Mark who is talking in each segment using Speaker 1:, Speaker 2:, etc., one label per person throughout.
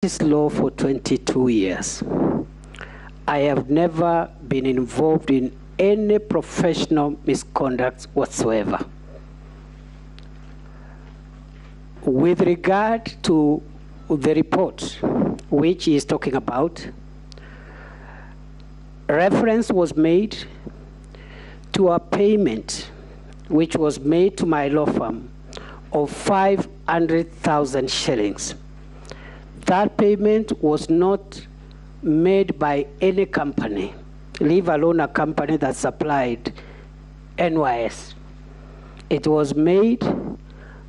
Speaker 1: practiced law for 22 years. I have never been involved in any professional misconduct whatsoever. With regard to the report which he is talking about, reference was made to a payment which was made to my law firm of 500,000 shillings. That payment was not made by any company, leave alone a company that supplied NYS. It was made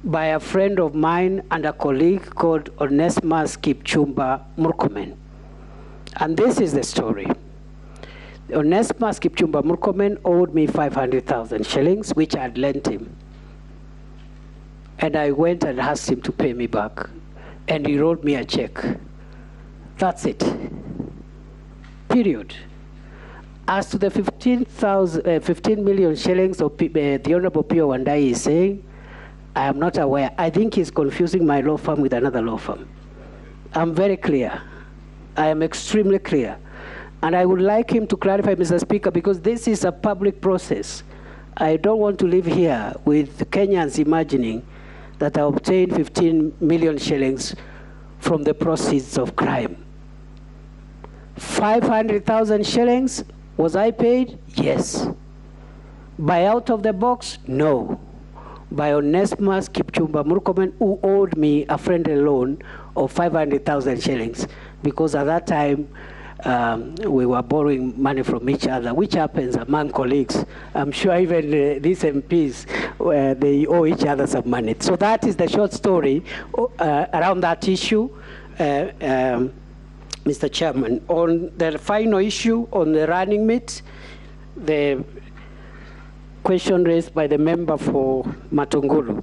Speaker 1: by a friend of mine and a colleague called Onesmus Kipchumba Murkomen. And this is the story. Onesmus Kipchumba Murkomen owed me 500,000 shillings, which I had lent him. And I went and asked him to pay me back. And he wrote me a check. That's it. Period. As to the 15 million shillings of the Honorable Pio Wandai is saying, I am not aware. I think he's confusing my law firm with another law firm. I'm very clear. I am extremely clear. And I would like him to clarify, Mr. Speaker, because this is a public process. I don't want to live here with Kenyans imagining that I obtained 15 million shillings from the proceeds of crime. 500,000 shillings, was I paid? Yes. By out of the box? No. By Onesmus Kipchumba Murkomen, who owed me a friendly loan of 500,000 shillings, because at that time, we were borrowing money from each other, which happens among colleagues. I'm sure even these MPs, they owe each other some money. So that is the short story around that issue, Mr. Chairman. On the final issue on the running mate, the question raised by the member for Matungulu,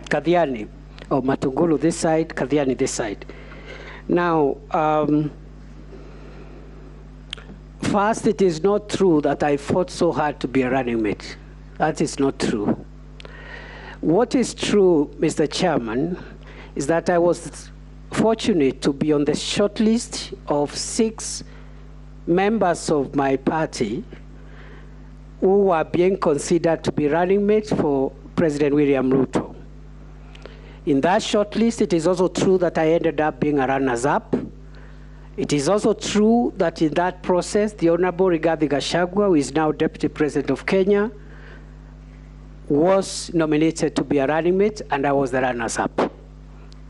Speaker 1: Kathiani, or Matungulu this side, Kathiani this side. Now, first, it is not true that I fought so hard to be a running mate. That is not true. What is true, Mr. Chairman, is that I was fortunate to be on the short list of 6 members of my party who were being considered to be running mates for President William Ruto. In that short list, it is also true that I ended up being a runners-up. It is also true that in that process, the Honorable Rigathi Gachagua, who is now Deputy President of Kenya, was nominated to be a running mate, and I was the runners-up.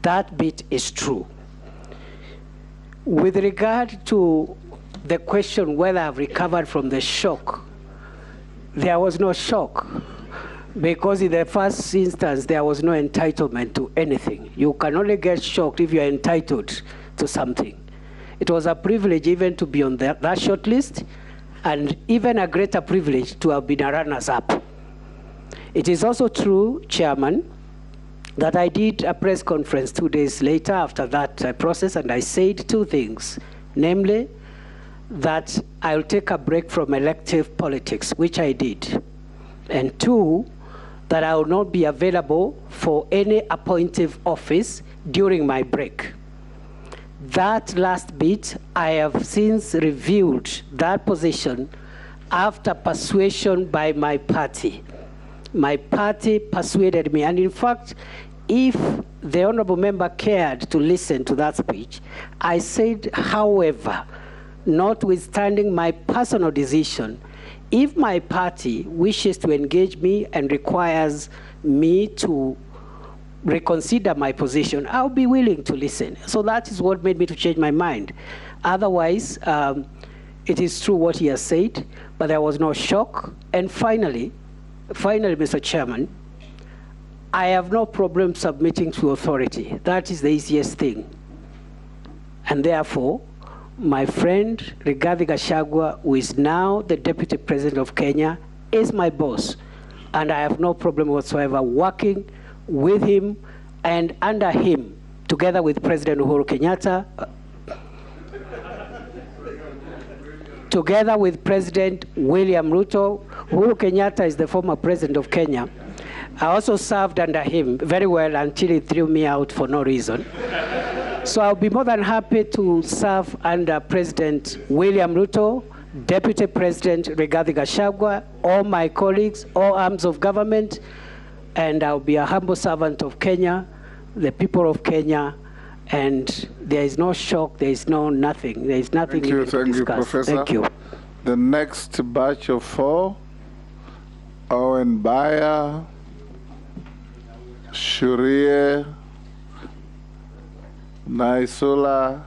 Speaker 1: That bit is true. With regard to the question whether I've recovered from the shock, there was no shock, because in the first instance, there was no entitlement to anything. You can only get shocked if you're entitled to something. It was a privilege even to be on that short list, and even a greater privilege to have been a runners-up. It is also true, Chairman, that I did a press conference 2 days later after that process, and I said 2 things, namely that I'll take a break from elective politics, which I did, and 2, that I will not be available for any appointive office during my break. That last bit, I have since reviewed that position after persuasion by my party. My party persuaded me, and in fact, if the honorable member cared to listen to that speech, I said, however, notwithstanding my personal decision, if my party wishes to engage me and requires me to reconsider my position, I'll be willing to listen. So that is what made me to change my mind. Otherwise, it is true what he has said, but there was no shock. And finally, Mr. Chairman, I have no problem submitting to authority. That is the easiest thing. And therefore, my friend Rigathi Gachagua, who is now the Deputy President of Kenya, is my boss. And I have no problem whatsoever working with him and under him, together with President Uhuru Kenyatta, together with President William Ruto. Uhuru Kenyatta is the former President of Kenya. I also served under him very well until he threw me out for no reason. So I'll be more than happy to serve under President William Ruto, Deputy President Rigathi Gachagua, all my colleagues, all arms of government, and I'll be a humble servant of Kenya, the people of Kenya, and there is no shock, there is no nothing, there is nothing
Speaker 2: Thank you,
Speaker 1: to discuss.
Speaker 2: Professor.
Speaker 1: Thank you.
Speaker 2: The next batch of 4, Owen Baya, Shurie, Naisula,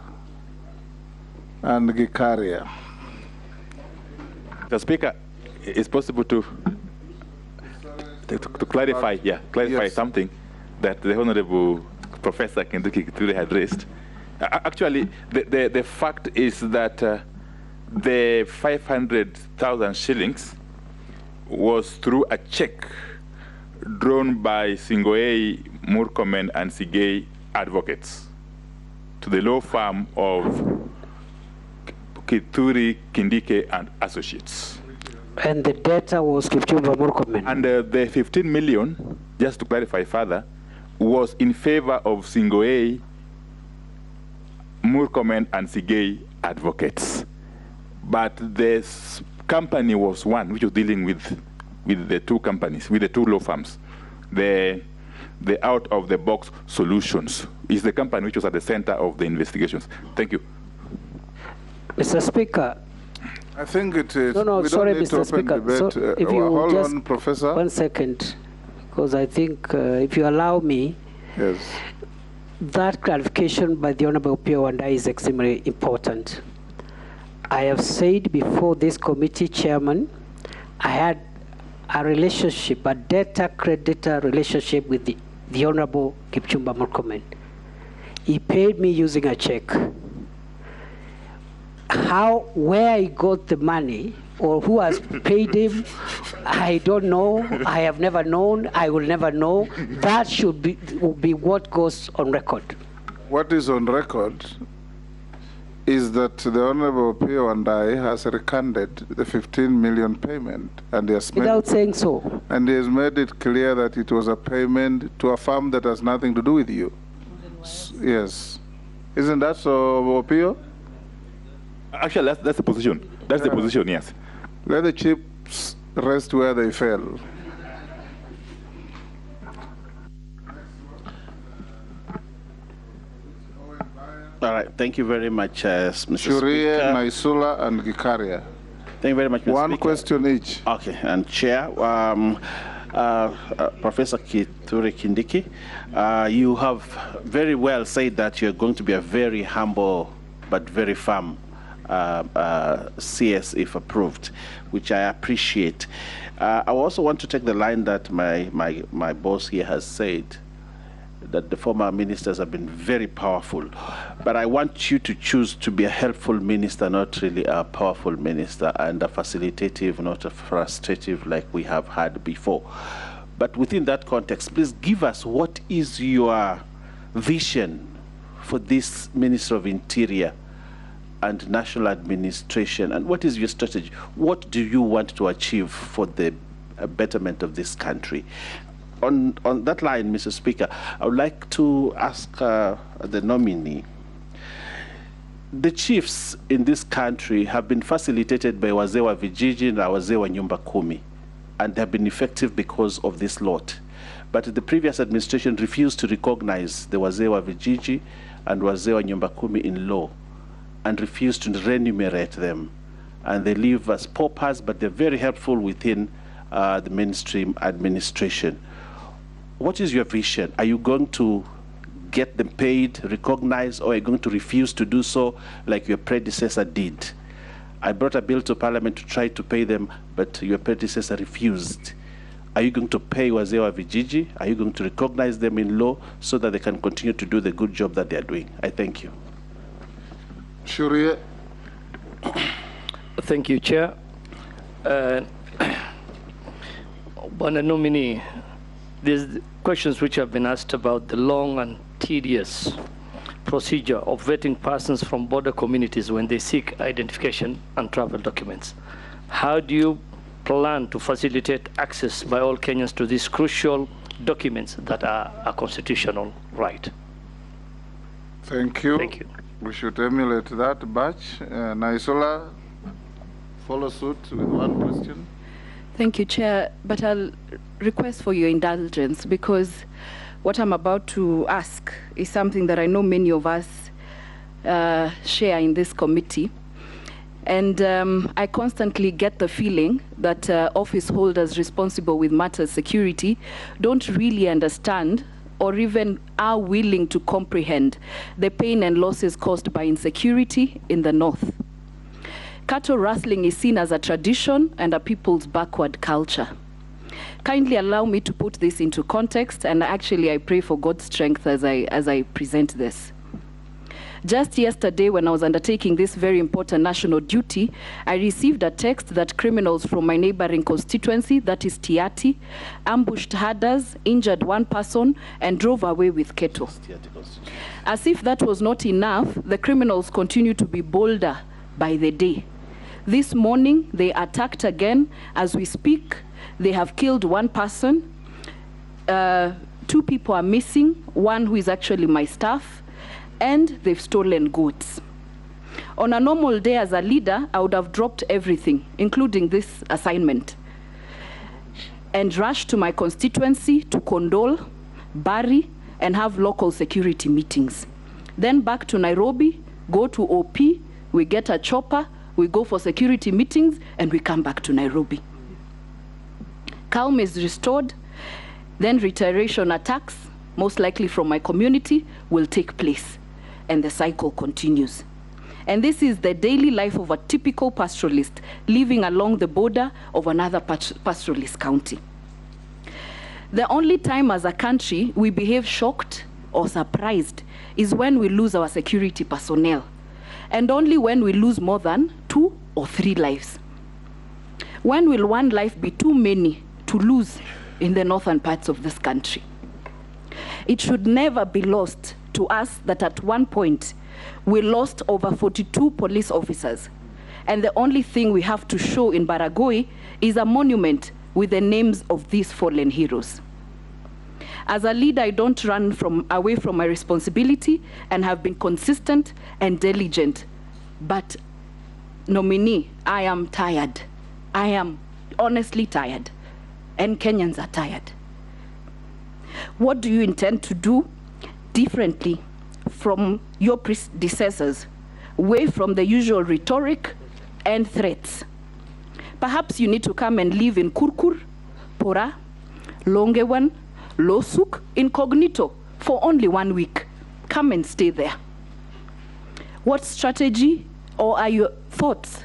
Speaker 2: and Gikaria.
Speaker 3: The Speaker, it's possible to clarify,
Speaker 2: Yes.
Speaker 3: something that the Honorable Professor Kindiki Kithure had raised. Actually, the fact is that the 500,000 shillings was through a check drawn by Singoei, Murkomen, and Sigei advocates to the law firm of Kithure, Kindiki, and Associates.
Speaker 1: And the data was Kipchumba Murkomen.
Speaker 3: And the 15 million, just to clarify further, was in favor of Singoei, Murkomen, and Sigei advocates. But this company was one which was dealing with the two companies, with the two law firms. The out-of-the-box solutions is the company which was at the center of the investigations. Thank you.
Speaker 1: Mr. Speaker.
Speaker 2: I think it is.
Speaker 1: No, sorry, Mr. Speaker.
Speaker 2: Debate.
Speaker 1: So if you
Speaker 2: hold
Speaker 1: just
Speaker 2: on, Professor.
Speaker 1: 1 second, because I think if you allow me,
Speaker 2: Yes.
Speaker 1: that clarification by the Honorable Pio and I is extremely important. I have said before this committee chairman, I had a relationship, a debtor-creditor relationship with the Honorable Kipchumba Murkomen. He paid me using a check. Where he got the money or who has paid him, I don't know. I have never known. I will never know. That should be what goes on record.
Speaker 2: What is on record is that the Honorable Pio and I has recanted the 15 million payment, and he has
Speaker 1: Without saying so.
Speaker 2: And he has made it clear that it was a payment to a firm that has nothing to do with you. Yes. Isn't that so, Pio?
Speaker 3: Actually, that's the position. That's the position, yes.
Speaker 2: Let the chips rest where they fell.
Speaker 4: All right, thank you very much, Mr.
Speaker 2: Shurie,
Speaker 4: Speaker.
Speaker 2: Naisula, and Gikaria.
Speaker 4: Thank you very much, Mr.
Speaker 2: One
Speaker 4: Speaker.
Speaker 2: question each.
Speaker 4: Okay, and Chair, Professor Kithure Kindiki, you have very well said that you're going to be a very humble but very firm CS if approved, which I appreciate. I also want to take the line that my boss here has said, that the former ministers have been very powerful. But I want you to choose to be a helpful minister, not really a powerful minister, and a facilitative, not a frustrative like we have had before. But within that context, please give us what is your vision for this Minister of Interior and National Administration, and what is your strategy? What do you want to achieve for the betterment of this country? On that line, Mr. Speaker, I would like to ask the nominee. The chiefs in this country have been facilitated by wazee wa vijiji and wazee wa nyumba kumi, and they have been effective because of this lot. But the previous administration refused to recognize the wazee wa vijiji and wazee wa nyumba kumi in law, and refused to remunerate them. And they live as paupers, but they're very helpful within the mainstream administration. What is your vision? Are you going to get them paid, recognized, or are you going to refuse to do so like your predecessor did? I brought a bill to Parliament to try to pay them, but your predecessor refused. Are you going to pay wazee wa vijiji? Are you going to recognize them in law so that they can continue to do the good job that they are doing? I thank you.
Speaker 2: Shurie.
Speaker 5: Thank you, Chair. Bwana nominee, there's questions which have been asked about the long and tedious procedure of vetting persons from border communities when they seek identification and travel documents. How do you plan to facilitate access by all Kenyans to these crucial documents that are a constitutional right?
Speaker 2: Thank you.
Speaker 5: Thank you.
Speaker 2: We should emulate that batch. Naisola, follow suit with one question.
Speaker 6: Thank you, Chair, but I'll request for your indulgence because what I'm about to ask is something that I know many of us share in this committee. And I constantly get the feeling that office holders responsible with matters security don't really understand or even are willing to comprehend the pain and losses caused by insecurity in the North. Cattle rustling is seen as a tradition and a people's backward culture. Kindly allow me to put this into context, and actually I pray for God's strength as I present this. Just yesterday, when I was undertaking this very important national duty, I received a text that criminals from my neighboring constituency, that is Tiati, ambushed herders, injured one person, and drove away with cattle. As if that was not enough, the criminals continue to be bolder by the day. This morning, they attacked again. As we speak, they have killed one person. 2 people are missing, one who is actually my staff, and they've stolen goods. On a normal day as a leader, I would have dropped everything, including this assignment, and rushed to my constituency to condole, bury, and have local security meetings. Then back to Nairobi, go to OP, we get a chopper, we go for security meetings, and we come back to Nairobi. Calm is restored, then reiteration attacks, most likely from my community, will take place, and the cycle continues. And this is the daily life of a typical pastoralist living along the border of another pastoralist county. The only time as a country we behave shocked or surprised is when we lose our security personnel, and only when we lose more than 2 or 3 lives. When will one life be too many to lose in the northern parts of this country? It should never be lost to us that at one point we lost over 42 police officers, and the only thing we have to show in Baragoi is a monument with the names of these fallen heroes. As a leader, I don't run away from my responsibility and have been consistent and diligent. But, nominee, I am tired. I am honestly tired. And Kenyans are tired. What do you intend to do differently from your predecessors, away from the usual rhetoric and threats? Perhaps you need to come and live in Kurkur, Pora, Longewan, Losuk, incognito for only 1 week. Come and stay there. What strategy or are your thoughts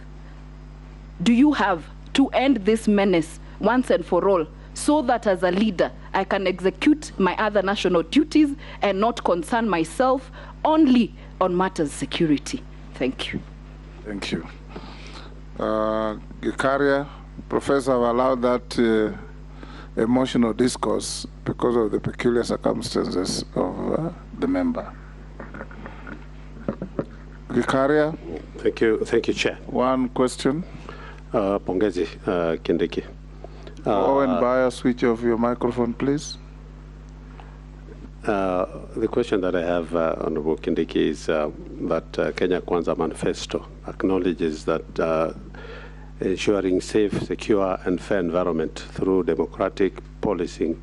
Speaker 6: do you have to end this menace once and for all, so that as a leader I can execute my other national duties and not concern myself only on matters security? Thank you.
Speaker 2: Thank you. Gikaria, Professor, I've allowed that emotional discourse because of the peculiar circumstances of the member. Gikaria.
Speaker 7: Thank you, Chair.
Speaker 2: One question.
Speaker 7: Pongezi, Kindiki.
Speaker 2: Owen Bayer, switch off your microphone, please.
Speaker 7: The question that I have, Honorable Kindiki, is that Kenya Kwanza Manifesto acknowledges that ensuring safe, secure, and fair environment through democratic policing,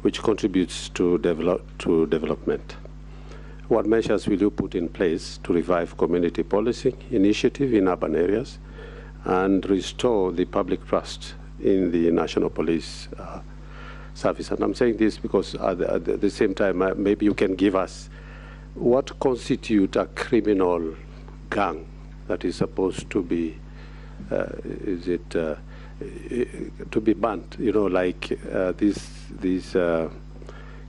Speaker 7: which contributes to development. What measures will you put in place to revive community policing initiative in urban areas and restore the public trust in the National Police Service? And I'm saying this because at the same time, maybe you can give us what constitutes a criminal gang that is supposed to be, to be banned, you know, like these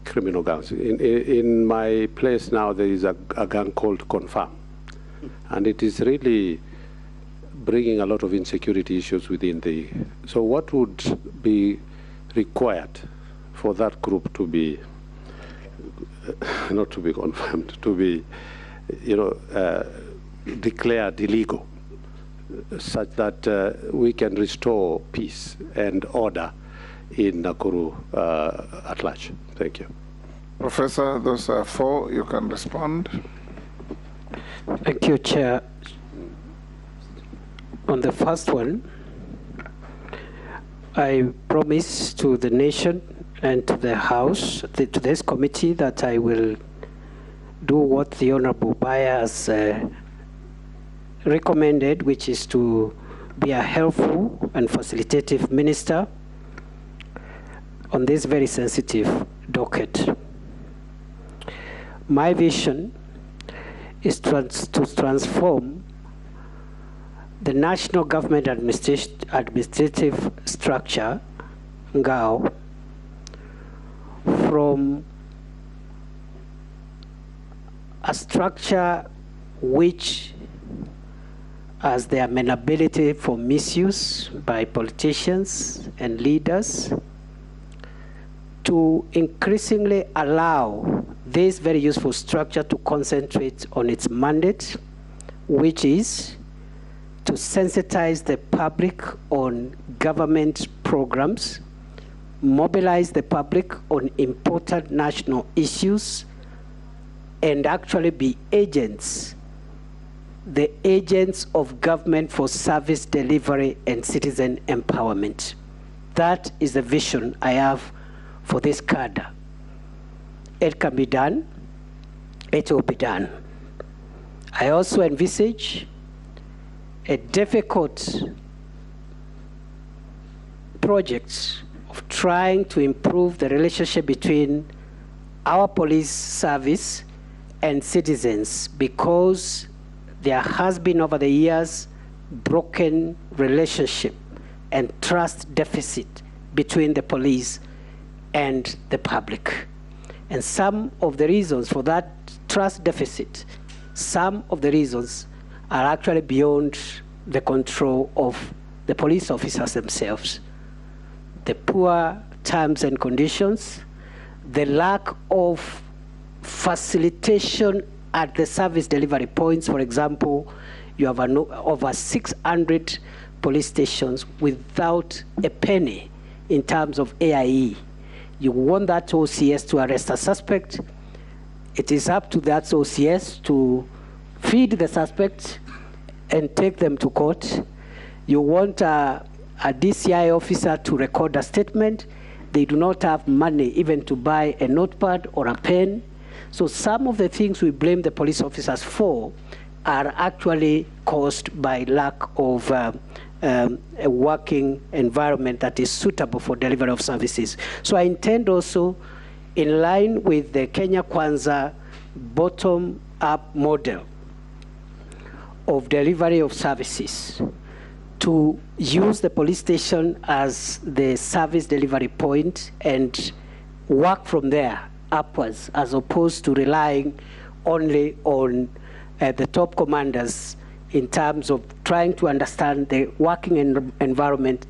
Speaker 7: criminal gangs. In my place now, there is a gang called Confirm, and it is really bringing a lot of insecurity issues within the. So what would be required for that group to be, not to be confirmed, to be, you know, declared illegal, such that we can restore peace and order in Nakuru at large? Thank you.
Speaker 2: Professor, those are 4. You can respond.
Speaker 1: Thank you, Chair. On the first one, I promise to the nation and to the House, to this committee, that I will do what the Honorable Baya has recommended, which is to be a helpful and facilitative minister on this very sensitive docket. My vision is to transform the national government administrative structure, NGAO, from a structure which has the amenability for misuse by politicians and leaders, to increasingly allow this very useful structure to concentrate on its mandate, which is to sensitize the public on government programs, mobilize the public on important national issues, and actually be agents, the agents of government for service delivery and citizen empowerment. That is the vision I have for this cadre. It can be done, it will be done. I also envisage a difficult project of trying to improve the relationship between our police service and citizens, because there has been over the years broken relationship and trust deficit between the police and the public. And some of the reasons for that trust deficit, some of the reasons are actually beyond the control of the police officers themselves. The poor terms and conditions, the lack of facilitation at the service delivery points. For example, you have over 600 police stations without a penny in terms of AIE. You want that OCS to arrest a suspect. It is up to that OCS to feed the suspect and take them to court. You want a DCI officer to record a statement. They do not have money even to buy a notepad or a pen. So some of the things we blame the police officers for are actually caused by lack of a working environment that is suitable for delivery of services. So I intend also, in line with the Kenya Kwanza bottom-up model of delivery of services, to use the police station as the service delivery point and work from there upwards, as opposed to relying only on the top commanders in terms of trying to understand the working environment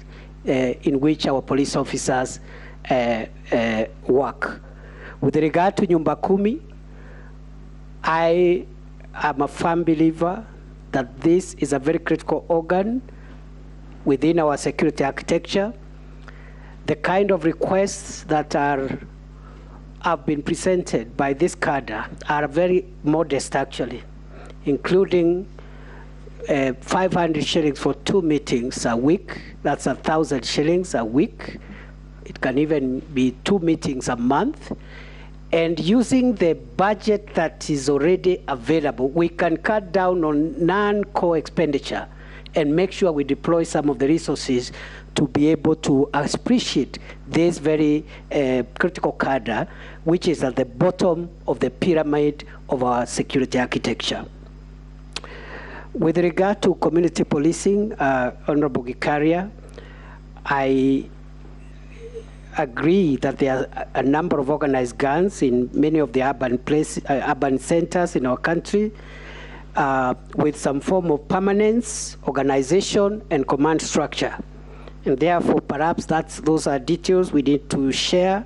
Speaker 1: in which our police officers work. With regard to Nyumba Kumi, I am a firm believer that this is a very critical organ within our security architecture. The kind of requests that have been presented by this cadre are very modest, actually, including 500 shillings for 2 meetings a week. That's 1,000 shillings a week. It can even be 2 meetings a month. And using the budget that is already available, we can cut down on non-core expenditure and make sure we deploy some of the resources to be able to appreciate this very critical cadre, which is at the bottom of the pyramid of our security architecture. With regard to community policing, Honorable Gikaria, I agree that there are a number of organized gangs in many of the urban centers in our country, with some form of permanence, organization, and command structure. And therefore, perhaps those are details we need to share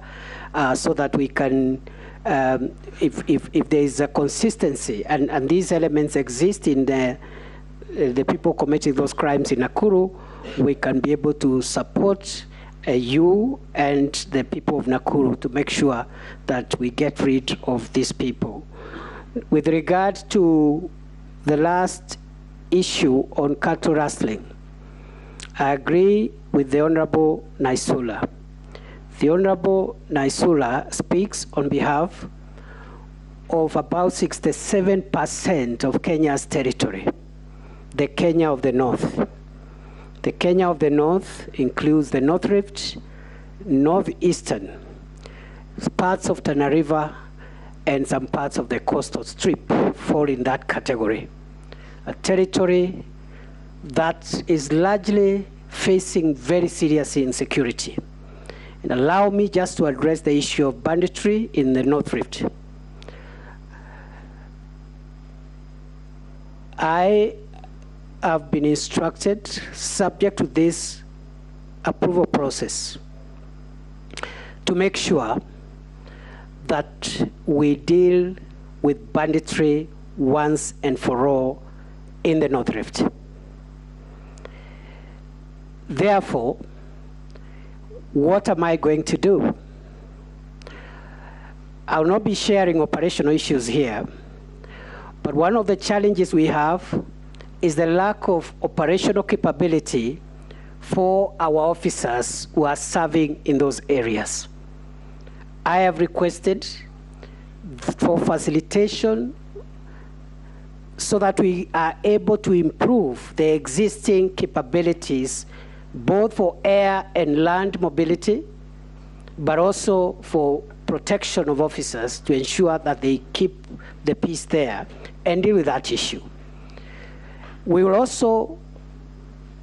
Speaker 1: so that we can, if there is a consistency, and these elements exist in the people committing those crimes in Nakuru, we can be able to support you and the people of Nakuru to make sure that we get rid of these people. With regard to the last issue on cattle rustling, I agree with the Honorable Naisula. The Honorable Naisula speaks on behalf of about 67% of Kenya's territory, the Kenya of the North. The Kenya of the North includes the North Rift, Northeastern, parts of Tana River, and some parts of the coastal strip fall in that category. A territory that is largely facing very serious insecurity. And allow me just to address the issue of banditry in the North Rift. I have been instructed, subject to this approval process, to make sure that we deal with banditry once and for all in the North Rift. Therefore, what am I going to do? I'll not be sharing operational issues here, but one of the challenges we have is the lack of operational capability for our officers who are serving in those areas. I have requested for facilitation so that we are able to improve the existing capabilities both for air and land mobility, but also for protection of officers to ensure that they keep the peace there and deal with that issue. We will also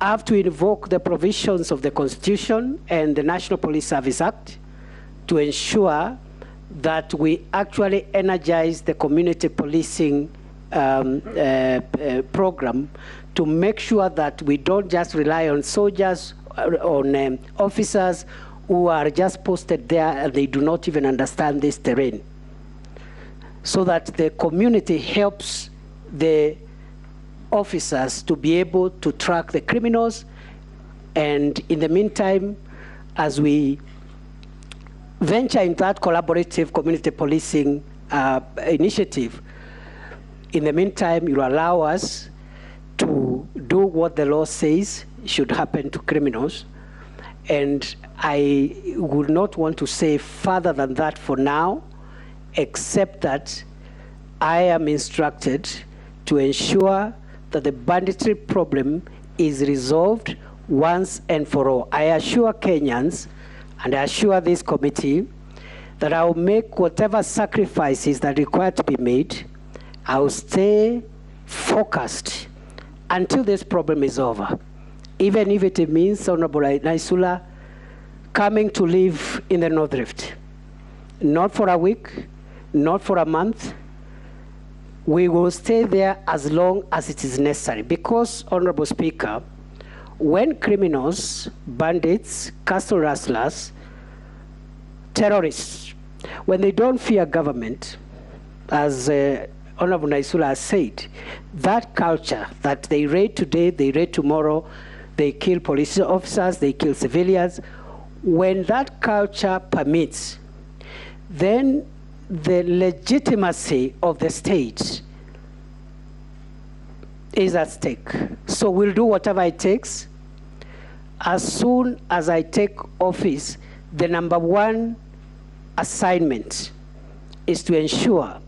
Speaker 1: have to invoke the provisions of the Constitution and the National Police Service Act to ensure that we actually energize the community policing program to make sure that we don't just rely on soldiers, on officers who are just posted there and they do not even understand this terrain. So that the community helps the officers to be able to track the criminals, and in the meantime, as we venture into that collaborative community policing initiative, in the meantime, you'll allow us to do what the law says should happen to criminals. And I would not want to say further than that for now, except that I am instructed to ensure that the banditry problem is resolved once and for all. I assure Kenyans, and I assure this committee, that I will make whatever sacrifices that are required to be made. I will stay focused until this problem is over. Even if it means, Honorable Naisula, coming to live in the North Rift. Not for a week, not for a month. We will stay there as long as it is necessary. Because, Honorable Speaker, when criminals, bandits, cattle rustlers, terrorists, when they don't fear government, as Honorable Naisula has said, that culture that they raid today, they raid tomorrow, they kill police officers, they kill civilians, when that culture permits, then the legitimacy of the state is at stake. So we'll do whatever it takes. As soon as I take office, the number one assignment is to ensure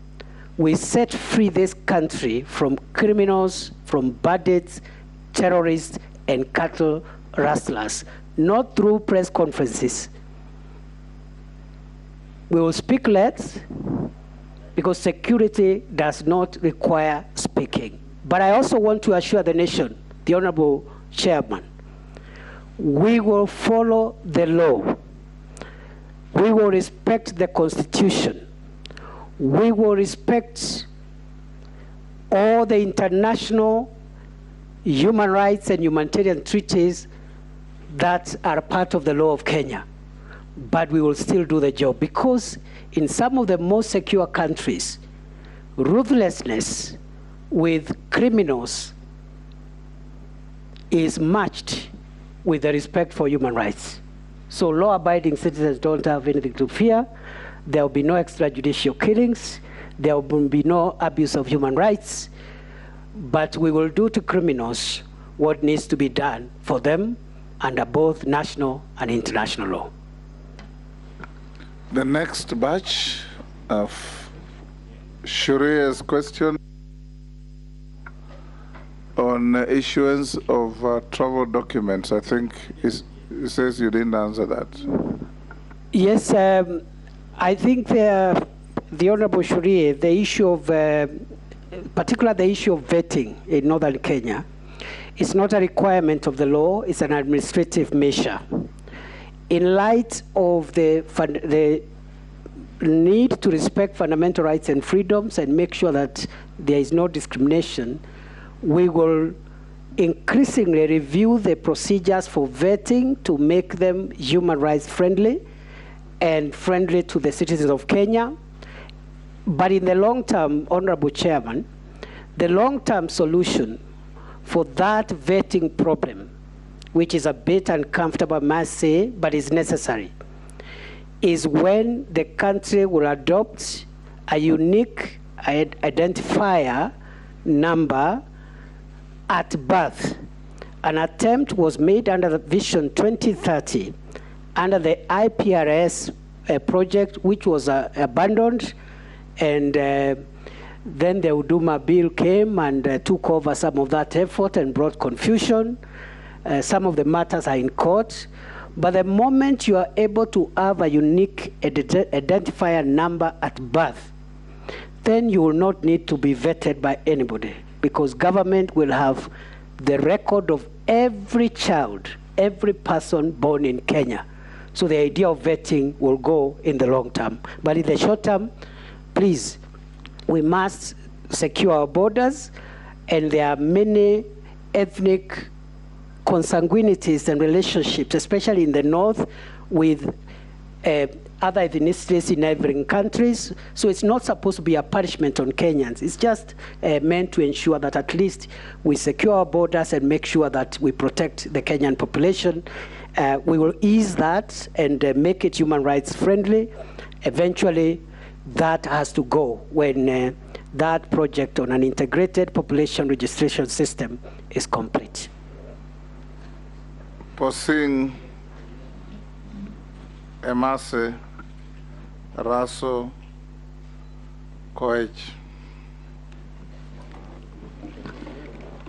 Speaker 1: we set free this country from criminals, from bandits, terrorists, and cattle rustlers, not through press conferences. We will speak less because security does not require speaking. But I also want to assure the nation, the Honorable Chairman, we will follow the law. We will respect the Constitution. We will respect all the international human rights and humanitarian treaties that are part of the law of Kenya. But we will still do the job, because in some of the most secure countries, ruthlessness with criminals is matched with the respect for human rights. So law-abiding citizens don't have anything to fear. There will be no extrajudicial killings. There will be no abuse of human rights. but we will do to criminals what needs to be done for them under both national and international law.
Speaker 2: The next batch of Shuria's question on issuance of travel documents. I think it says you didn't answer that.
Speaker 1: Yes, I think the Honorable Shuria, the issue of, particularly the issue of vetting in northern Kenya, is not a requirement of the law, it's an administrative measure. In light of the need to respect fundamental rights and freedoms and make sure that there is no discrimination, we will increasingly review the procedures for vetting to make them human rights friendly and friendly to the citizens of Kenya. But in the long term, Honorable Chairman, the long-term solution for that vetting problem, which is a bit uncomfortable, I must say, but is necessary, is when the country will adopt a unique identifier number at birth. An attempt was made under the Vision 2030, under the IPRS project, which was abandoned, and then the Huduma bill came and took over some of that effort and brought confusion. Some of the matters are in court. But the moment you are able to have a unique identifier number at birth, then you will not need to be vetted by anybody, because government will have the record of every child, every person born in Kenya. So the idea of vetting will go in the long term. But in the short term, please, we must secure our borders, and there are many ethnic consanguinities and relationships, especially in the north, with other ethnicities in neighboring countries. So it's not supposed to be a punishment on Kenyans. It's just meant to ensure that at least we secure our borders and make sure that we protect the Kenyan population. We will ease that and make it human rights friendly. Eventually, that has to go when that project on an integrated population registration system is complete.
Speaker 2: Posing Emase Raso Koech.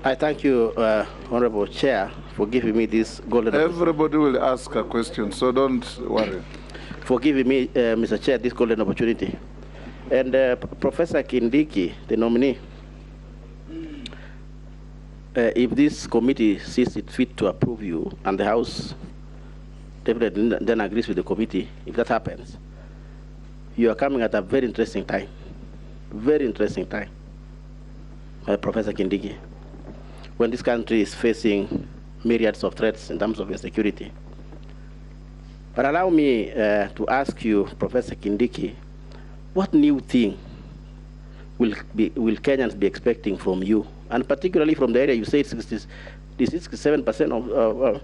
Speaker 4: I thank you, Honorable Chair, for giving me this golden opportunity.
Speaker 2: Everybody will ask a question, so don't worry.
Speaker 4: For giving me, Mr. Chair, this golden opportunity. And Professor Kindiki, the nominee, if this committee sees it fit to approve you, and the House definitely then agrees with the committee, if that happens, you are coming at a very interesting time. Very interesting time, Professor Kindiki, when this country is facing myriads of threats in terms of insecurity. But allow me to ask you, Professor Kindiki, what new thing will Kenyans be expecting from you, and particularly from the area you say 67%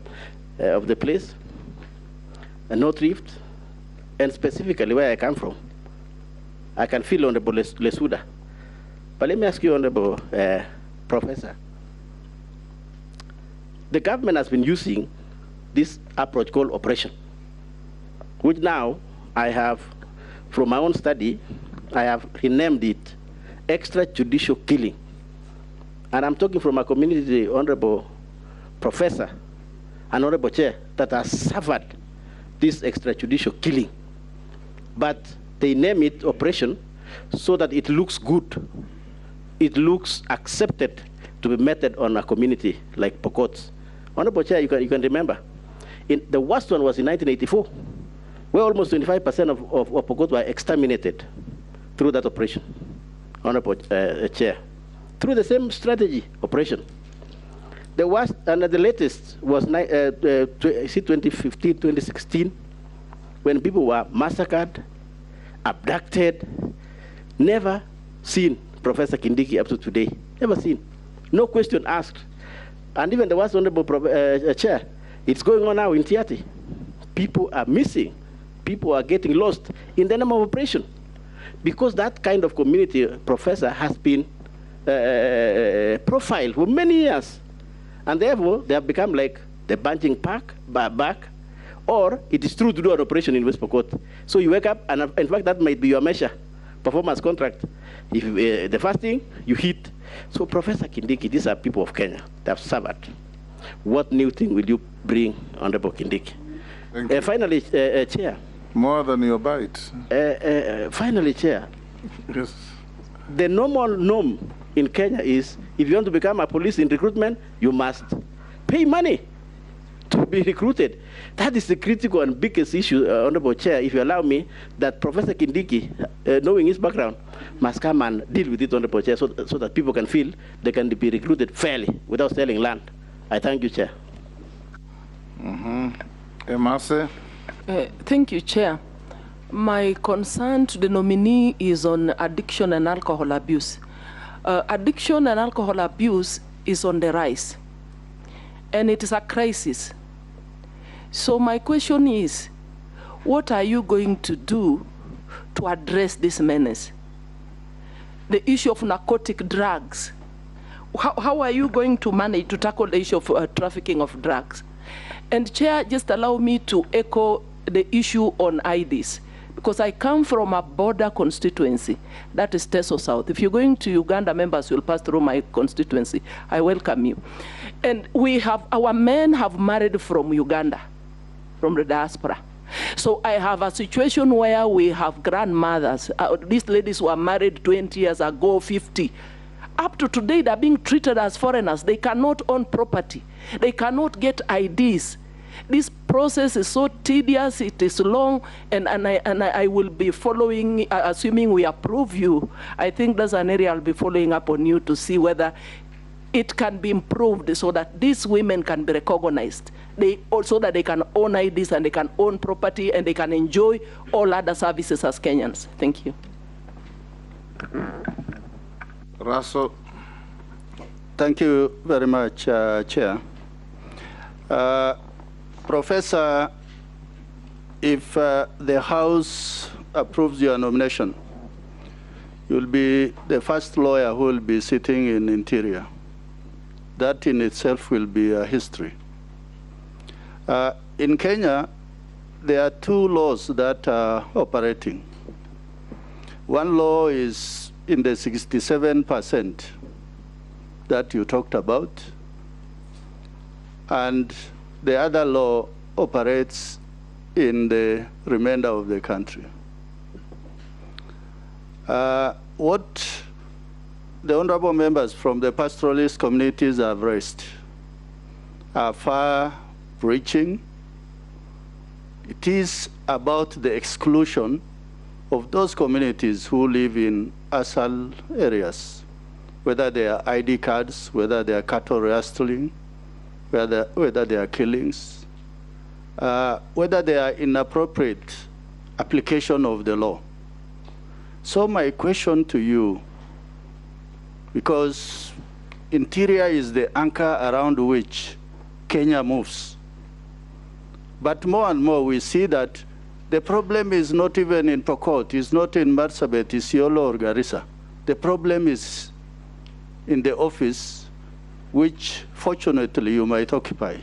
Speaker 4: of the place, and North Rift, and specifically where I come from? I can feel Honorable Lesuda. But let me ask you, Honorable Professor, the government has been using this approach called operation, which now I have, from my own study, I have renamed it extrajudicial killing. And I'm talking from a community, Honorable Professor and Honorable Chair, that has suffered this extrajudicial killing. But they name it operation so that it looks good. It looks accepted to be meted on a community like Pokot. Honorable Chair, you can remember. The worst one was in 1984, where almost 25% of Pokot were exterminated through that operation. Honorable Chair, through the same strategy operation. The worst, and the latest was 2015, 2016, when people were massacred, abducted, never seen, Professor Kindiki, up to today, never seen. No question asked. And even the worst, Honorable Chair, it's going on now in Tiati. People are missing. People are getting lost in the name of operation. Because that kind of community, Professor, has been profile for many years. And therefore, they have become like the bunching back, or it is true to do an operation in West Pokot. So you wake up, and in fact, that might be your measure, performance contract. If the first thing, you hit. So Professor Kindiki, these are people of Kenya. They have suffered. What new thing will you bring, Honorable Kindiki?
Speaker 2: Thank you.
Speaker 4: Finally, Chair.
Speaker 2: More than your bite.
Speaker 4: Finally, Chair.
Speaker 2: Yes.
Speaker 4: The normal norm in Kenya is, if you want to become a police in recruitment, you must pay money to be recruited. That is the critical and biggest issue, Honorable Chair, if you allow me, that Professor Kindiki, knowing his background, must come and deal with it, Honorable Chair, so that people can feel they can be recruited fairly without selling land. I thank you, Chair.
Speaker 2: Emase?
Speaker 8: Thank you, Chair. My concern to the nominee is on addiction and alcohol abuse. Addiction and alcohol abuse is on the rise, and it is a crisis. So my question is, what are you going to do to address this menace? The issue of narcotic drugs. How are you going to manage to tackle the issue of trafficking of drugs? And Chair, just allow me to echo the issue on IDs, because I come from a border constituency, that is Teso South. If you're going to Uganda, members will pass through my constituency. I welcome you. And our men have married from Uganda, from the diaspora. So I have a situation where we have grandmothers. These ladies were married 20 years ago, 50. Up to today, they're being treated as foreigners. They cannot own property. They cannot get IDs. This process is so tedious, it is long, and I will be following, assuming we approve you. I think that's an area I'll be following up on you to see whether it can be improved so that these women can be recognized. So that they can own IDs and they can own property and they can enjoy all other services as Kenyans. Thank you.
Speaker 2: Russell.
Speaker 9: Thank you very much, Chair. Professor, if the House approves your nomination, you'll be the first lawyer who will be sitting in Interior. That in itself will be a history. In Kenya, there are two laws that are operating. One law is in the 67% that you talked about, and the other law operates in the remainder of the country. What the honorable members from the pastoralist communities have raised are far-reaching. It is about the exclusion of those communities who live in ASAL areas, whether they are ID cards, whether they are cattle rustling, whether they are killings, whether they are inappropriate application of the law. So my question to you, because Interior is the anchor around which Kenya moves, but more and more we see that the problem is not even in Pokot, it's not in Marsabit, Isiolo, or Garissa. The problem is in the office, which fortunately you might occupy.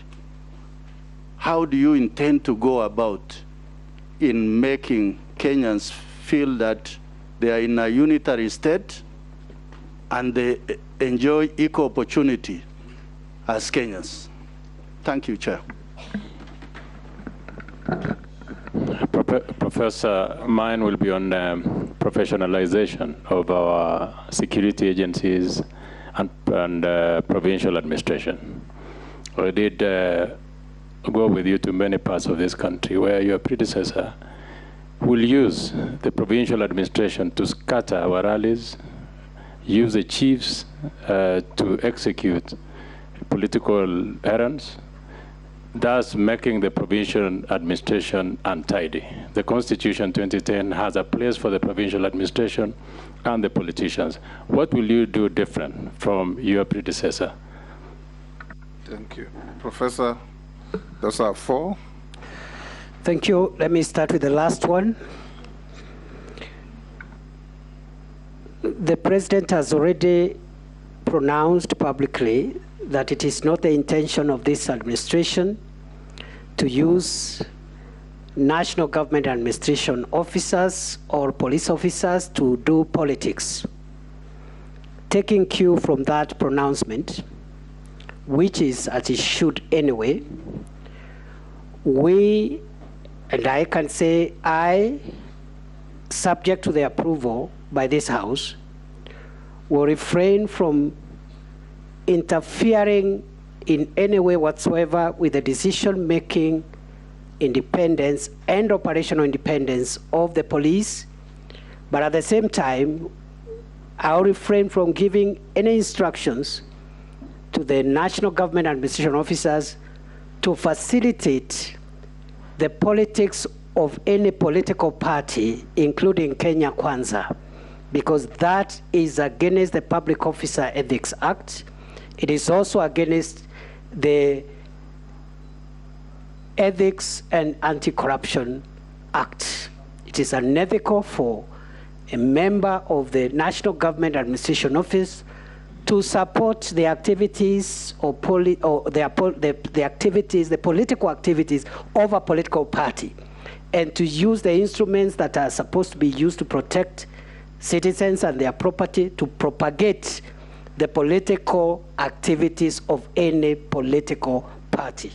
Speaker 9: How do you intend to go about in making Kenyans feel that they are in a unitary state and they enjoy equal opportunity as Kenyans? Thank you, Chair.
Speaker 10: Professor, mine will be on professionalization of our security agencies and provincial administration. I did go with you to many parts of this country where your predecessor will use the provincial administration to scatter our rallies, use the chiefs to execute political errands, thus making the provincial administration untidy. The Constitution 2010 has a place for the provincial administration and the politicians. What will you do different from your predecessor?
Speaker 2: Thank you. Professor, those are 4.
Speaker 1: Thank you. Let me start with the last one. The president has already pronounced publicly that it is not the intention of this administration to use national government administration officers or police officers to do politics. Taking cue from that pronouncement, which is as it should anyway, we, and I can say I, subject to the approval by this House, will refrain from interfering in any way whatsoever with the decision-making independence and operational independence of the police, but at the same time, I'll refrain from giving any instructions to the national government administration officers to facilitate the politics of any political party, including Kenya Kwanza, because that is against the Public Officer Ethics Act. It is also against the Ethics and Anti-Corruption Act. It is unethical for a member of the National Government Administration Office to support the activities or the political activities of a political party, and to use the instruments that are supposed to be used to protect citizens and their property to propagate the political activities of any political party.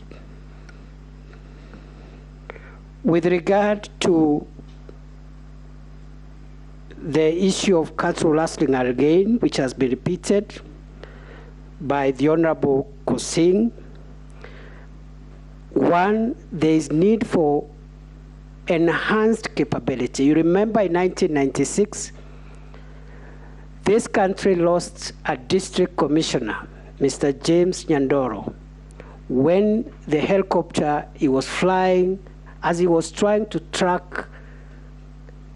Speaker 1: With regard to the issue of cultural lasting again, which has been repeated by the Honorable Kosing, one, there is need for enhanced capability. You remember in 1996, this country lost a district commissioner, Mr. James Nyandoro, when the helicopter he was flying, as he was trying to track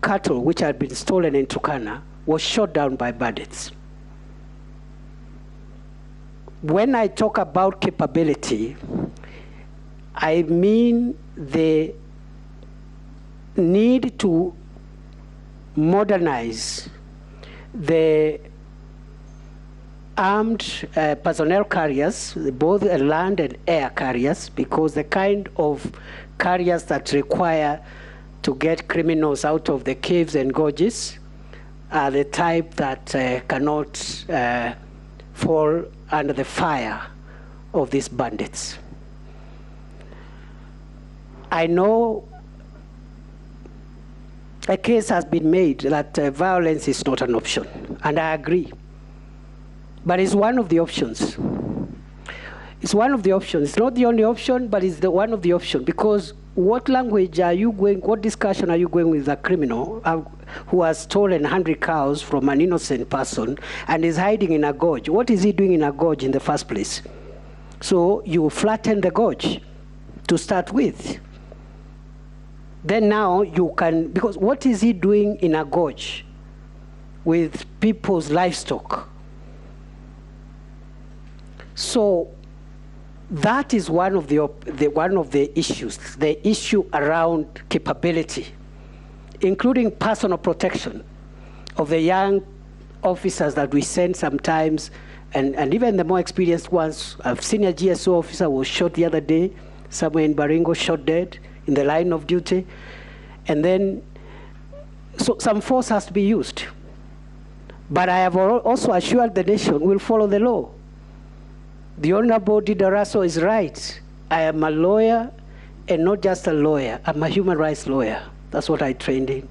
Speaker 1: cattle which had been stolen in Turkana, was shot down by bandits. When I talk about capability, I mean the need to modernize the armed personnel carriers, both land and air carriers, because the kind of carriers that require to get criminals out of the caves and gorges are the type that cannot fall under the fire of these bandits. I know a case has been made that violence is not an option, and I agree. But it's one of the options. It's one of the options. It's not the only option, but it's one of the options, because what language are you going, what discussion are you going with a criminal who has stolen 100 cows from an innocent person and is hiding in a gorge? What is he doing in a gorge in the first place? So you flatten the gorge to start with. Then now you can, because what is he doing in a gorge with people's livestock? So that is one of the issues, the issue around capability, including personal protection of the young officers that we send sometimes, and even the more experienced ones. I've seen a GSO officer was shot the other day, somewhere in Baringo, shot dead in the line of duty. And then, so some force has to be used. But I have also assured the nation we'll follow the law. The Honorable Didaraso is right. I am a lawyer, and not just a lawyer. I'm a human rights lawyer. That's what I trained in.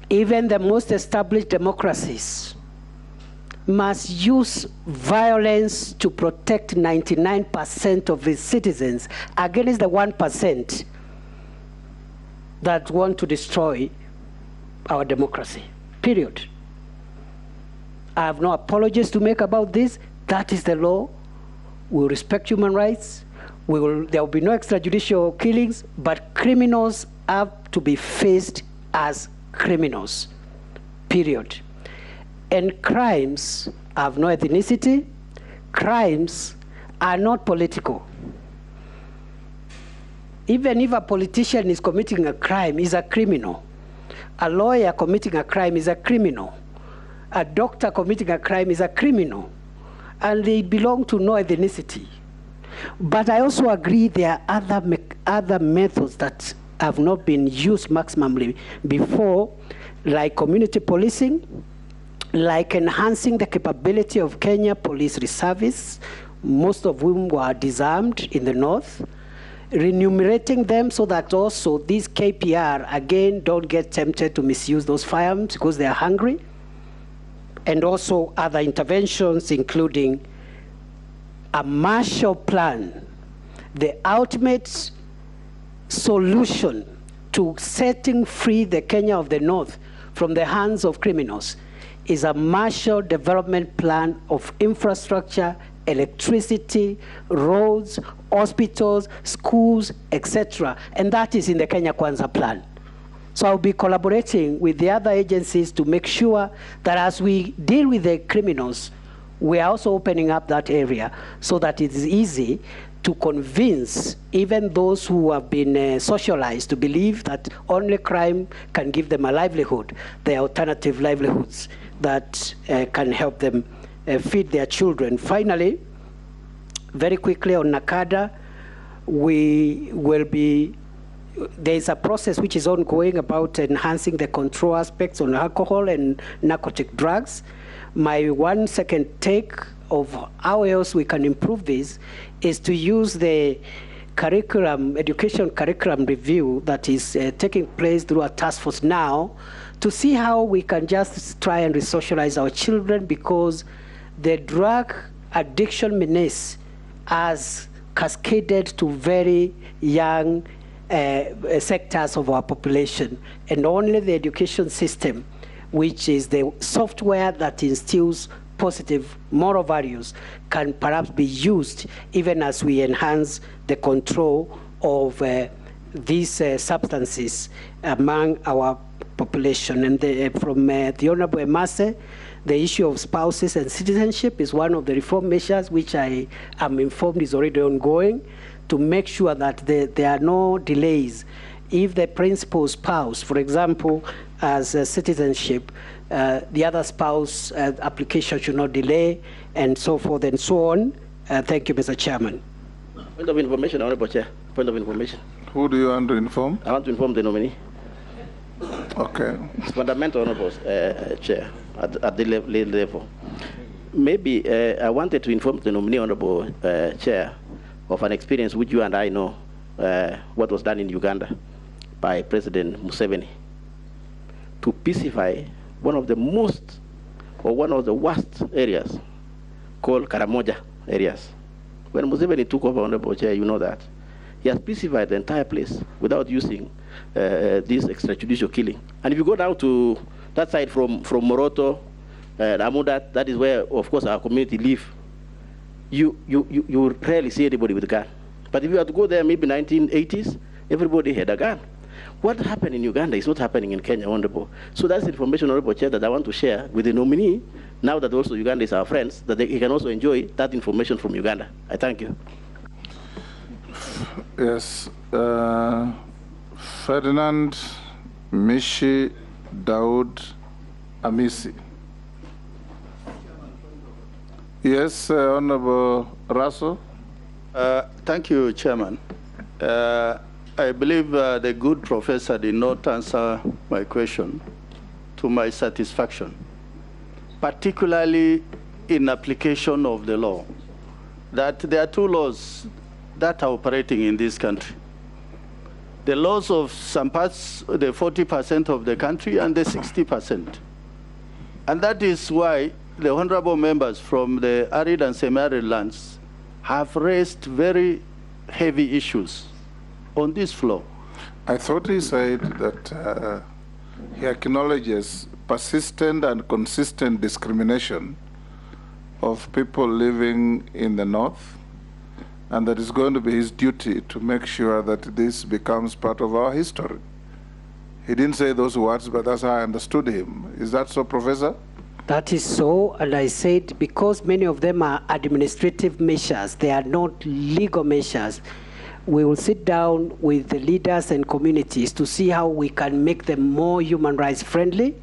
Speaker 1: Even the most established democracies must use violence to protect 99% of its citizens against the 1% that want to destroy our democracy, period. I have no apologies to make about this. That is the law. We will respect human rights. There will be no extrajudicial killings, but criminals have to be faced as criminals, period. And crimes have no ethnicity. Crimes are not political. Even if a politician is committing a crime, he's a criminal. A lawyer committing a crime is a criminal. a doctor committing a crime is a criminal, and they belong to no ethnicity. But I also agree there are other methods that have not been used maximally before, like community policing, like enhancing the capability of Kenya Police Reservice, most of whom were disarmed in the north, remunerating them so that also these KPR, again, don't get tempted to misuse those firearms because they are hungry, and also other interventions, including a Marshall Plan. The ultimate solution to setting free the Kenya of the North from the hands of criminals is a Marshall Development Plan of infrastructure, electricity, roads, hospitals, schools, etc. And that is in the Kenya Kwanza plan. So I'll be collaborating with the other agencies to make sure that as we deal with the criminals, we are also opening up that area so that it is easy to convince even those who have been socialized to believe that only crime can give them a livelihood. There are alternative livelihoods that can help them feed their children. Finally, very quickly on NACADA, there is a process which is ongoing about enhancing the control aspects on alcohol and narcotic drugs. My 1 second take of how else we can improve this is to use the education curriculum review that is taking place through a task force now to see how we can just try and resocialize our children, because the drug addiction menace has cascaded to very young sectors of our population, and only the education system, which is the software that instills positive moral values, can perhaps be used even as we enhance the control of these substances among our population. And from the Honorable Emase, the issue of spouses and citizenship is one of the reform measures which I am informed is already ongoing, to make sure that there are no delays. If the principal spouse, for example, has citizenship, the other spouse application should not delay, and so forth and so on. Thank you, Mr. Chairman.
Speaker 4: Point of information, Honorable Chair. Point of information.
Speaker 2: Who do you want to inform?
Speaker 4: I want to inform the nominee.
Speaker 2: Okay.
Speaker 4: It's fundamental, Honorable Chair, at the level. Maybe I wanted to inform the nominee, Honorable Chair, of an experience which you and I know, what was done in Uganda by President Museveni to pacify one of the worst areas called Karamoja areas. When Museveni took over, Honorable Chair, you know that. He has pacified the entire place without using this extrajudicial killing. And if you go down to that side from Moroto, Amudat, that is where, of course, our community live, you rarely see anybody with a gun. But if you had to go there, maybe 1980s, everybody had a gun. What happened in Uganda is not happening in Kenya, Honorable. So that's information, Honorable Chair, that I want to share with the nominee, now that also Uganda is our friends, that he can also enjoy that information from Uganda. I thank you.
Speaker 2: Yes. Ferdinand Mishi Daud Amisi. Yes, Honorable Russell.
Speaker 9: Thank you, Chairman. I believe the good professor did not answer my question to my satisfaction, particularly in application of the law, that there are two laws that are operating in this country. The laws of some parts, the 40% of the country, and the 60%. And that is why the honorable members from the arid and semi-arid lands have raised very heavy issues on this floor.
Speaker 2: I thought he said that he acknowledges persistent and consistent discrimination of people living in the north, and that it's going to be his duty to make sure that this becomes part of our history. He didn't say those words, but that's how I understood him. Is that so, Professor?
Speaker 1: That is so, and I said because many of them are administrative measures, they are not legal measures, we will sit down with the leaders and communities to see how we can make them more human rights friendly,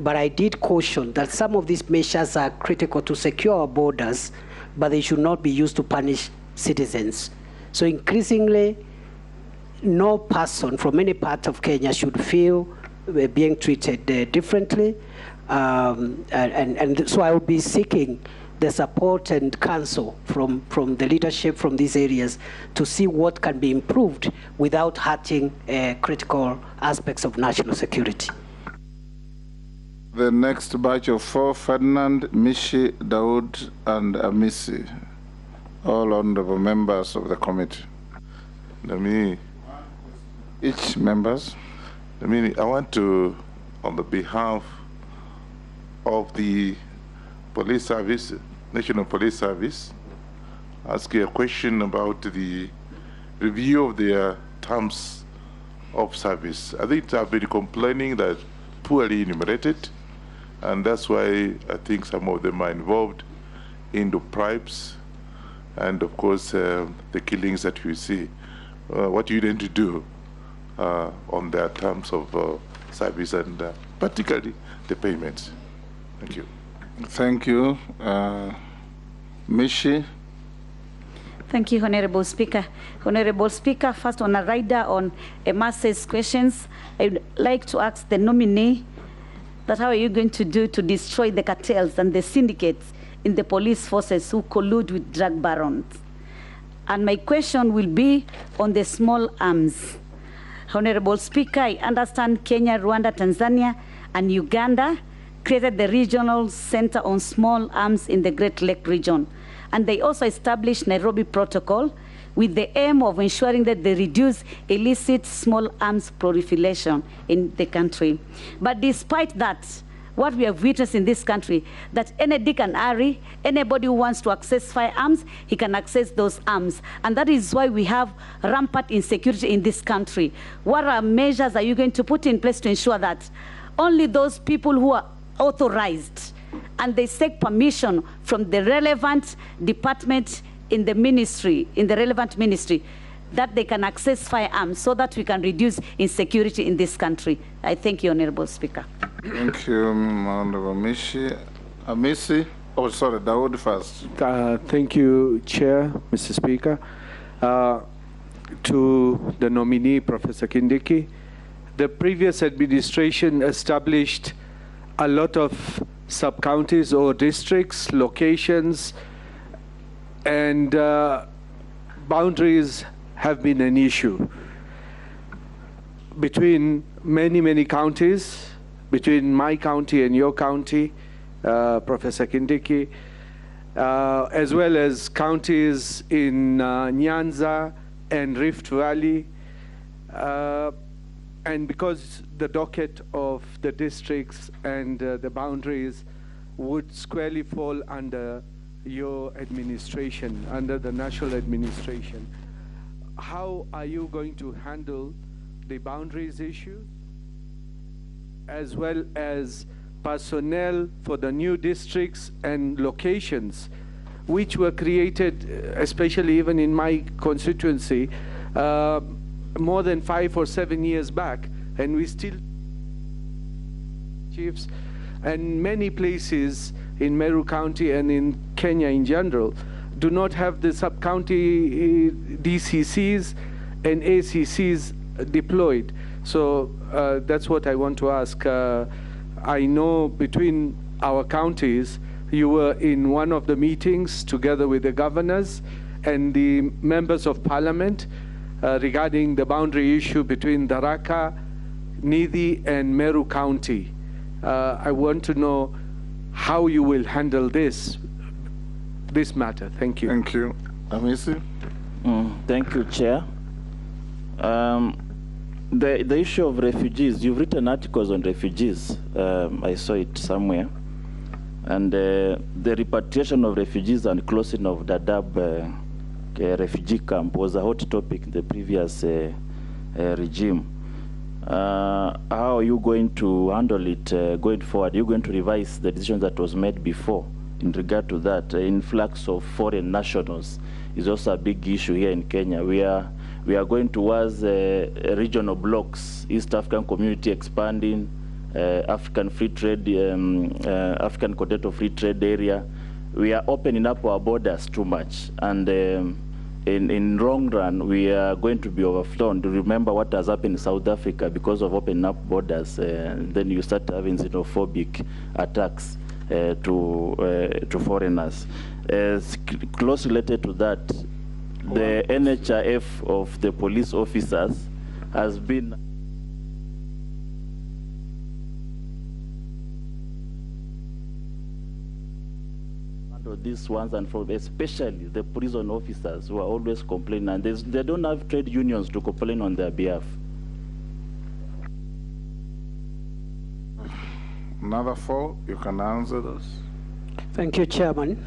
Speaker 1: but I did caution that some of these measures are critical to secure our borders, but they should not be used to punish citizens. So increasingly, no person from any part of Kenya should feel being treated differently. And so I will be seeking the support and counsel from the leadership from these areas to see what can be improved without hurting critical aspects of national security.
Speaker 2: The next batch of 4, Ferdinand, Mishi, Daud, and Amisi, all honorable members of the committee. Each members.
Speaker 11: I want to, on the behalf of the police service, National Police Service, ask you a question about the review of their terms of service. I think I've been complaining that poorly enumerated, and that's why I think some of them are involved in the bribes and, of course, the killings that we see. What do you intend to do on their terms of service and particularly the payments? Thank you.
Speaker 2: Thank you. Mishi.
Speaker 12: Thank you, Honorable Speaker. Honorable Speaker, first on a rider on Emase's questions, I would like to ask the nominee that how are you going to do to destroy the cartels and the syndicates in the police forces who collude with drug barons? And my question will be on the small arms. Honorable Speaker, I understand Kenya, Rwanda, Tanzania, and Uganda created the Regional Center on Small Arms in the Great Lake region. And they also established Nairobi Protocol with the aim of ensuring that they reduce illicit small arms proliferation in the country. But despite that, what we have witnessed in this country, that any Dick and Harry, anybody who wants to access firearms, he can access those arms. And that is why we have rampant insecurity in this country. What measures are you going to put in place to ensure that only those people who are authorized and they seek permission from the relevant department in the ministry, in the relevant ministry, that they can access firearms so that we can reduce insecurity in this country? I thank you, Honorable Speaker.
Speaker 2: Thank you, Honorable Mishi. Amisi, oh, sorry, Dawood first.
Speaker 13: Thank you, Chair, Mr. Speaker. To the nominee, Professor Kindiki, the previous administration established a lot of sub-counties or districts, locations, and boundaries have been an issue between many counties, between my county and your county, Professor Kindiki, as well as counties in Nyanza and Rift Valley. And because the docket of the districts and the boundaries would squarely fall under your administration, under the national administration, how are you going to handle the boundaries issue, as well as personnel for the new districts and locations, which were created, especially even in my constituency, more than 5 or 7 years back, and we still chiefs, and many places in Meru County and in Kenya in general do not have the sub-county DCCs and ACCs deployed. So that's what I want to ask. I know between our counties, you were in one of the meetings together with the governors and the members of parliament regarding the boundary issue between Tharaka, Nidi, and Meru County. I want to know how you will handle this matter. Thank you.
Speaker 2: Thank you. Amisi?
Speaker 14: Thank you, Chair. The issue of refugees, you've written articles on refugees. I saw it somewhere. And the repatriation of refugees and closing of Dadaab refugee camp was a hot topic in the previous regime. How are you going to handle it going forward? Are you going to revise the decision that was made before in regard to that? Influx of foreign nationals is also a big issue here in Kenya. We are going towards regional blocks, East African community expanding, African Free Trade, African Continental Free Trade Area. We are opening up our borders too much, and in long run, we are going to be overflown. To remember what has happened in South Africa because of opening up borders, then you start having xenophobic attacks to foreigners. Close related to that, the NHIF of the police officers has been these ones, and from especially the prison officers who are always complaining, and they don't have trade unions to complain on their behalf.
Speaker 2: Another 4, you can answer those.
Speaker 1: Thank you, Chairman.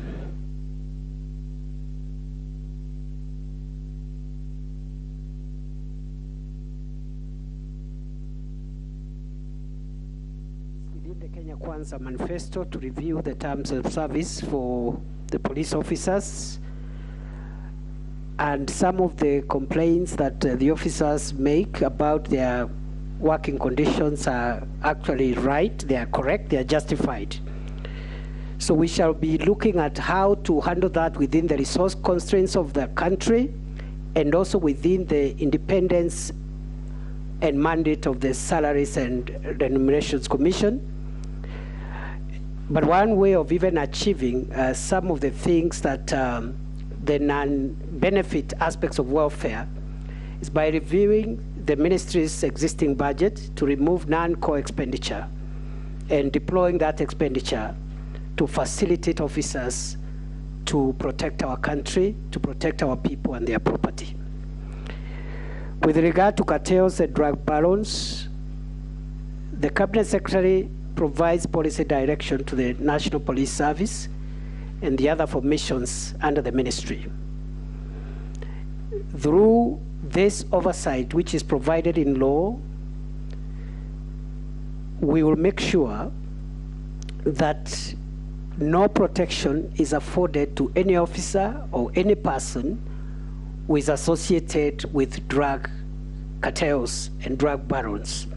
Speaker 1: Within the Kenya Kwanza manifesto to review the terms of service for the police officers, and some of the complaints that the officers make about their working conditions are actually right, they are correct, they are justified. So we shall be looking at how to handle that within the resource constraints of the country, and also within the independence and mandate of the Salaries and Remunerations Commission. But one way of even achieving some of the things that the non-benefit aspects of welfare is by reviewing the ministry's existing budget to remove non-core expenditure and deploying that expenditure to facilitate officers to protect our country, to protect our people and their property. With regard to cartels and drug barons, the Cabinet Secretary provides policy direction to the National Police Service and the other formations under the ministry. Through this oversight, which is provided in law, we will make sure that no protection is afforded to any officer or any person who is associated with drug cartels and drug barons.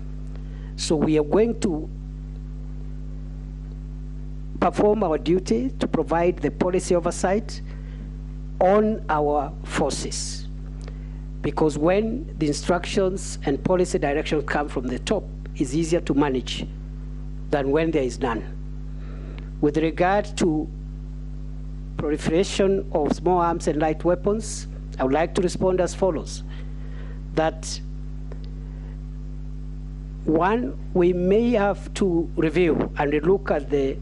Speaker 1: So we are going to perform our duty to provide the policy oversight on our forces. Because when the instructions and policy directions come from the top, it's easier to manage than when there is none. With regard to proliferation of small arms and light weapons, I would like to respond as follows. That one, we may have to review and look at the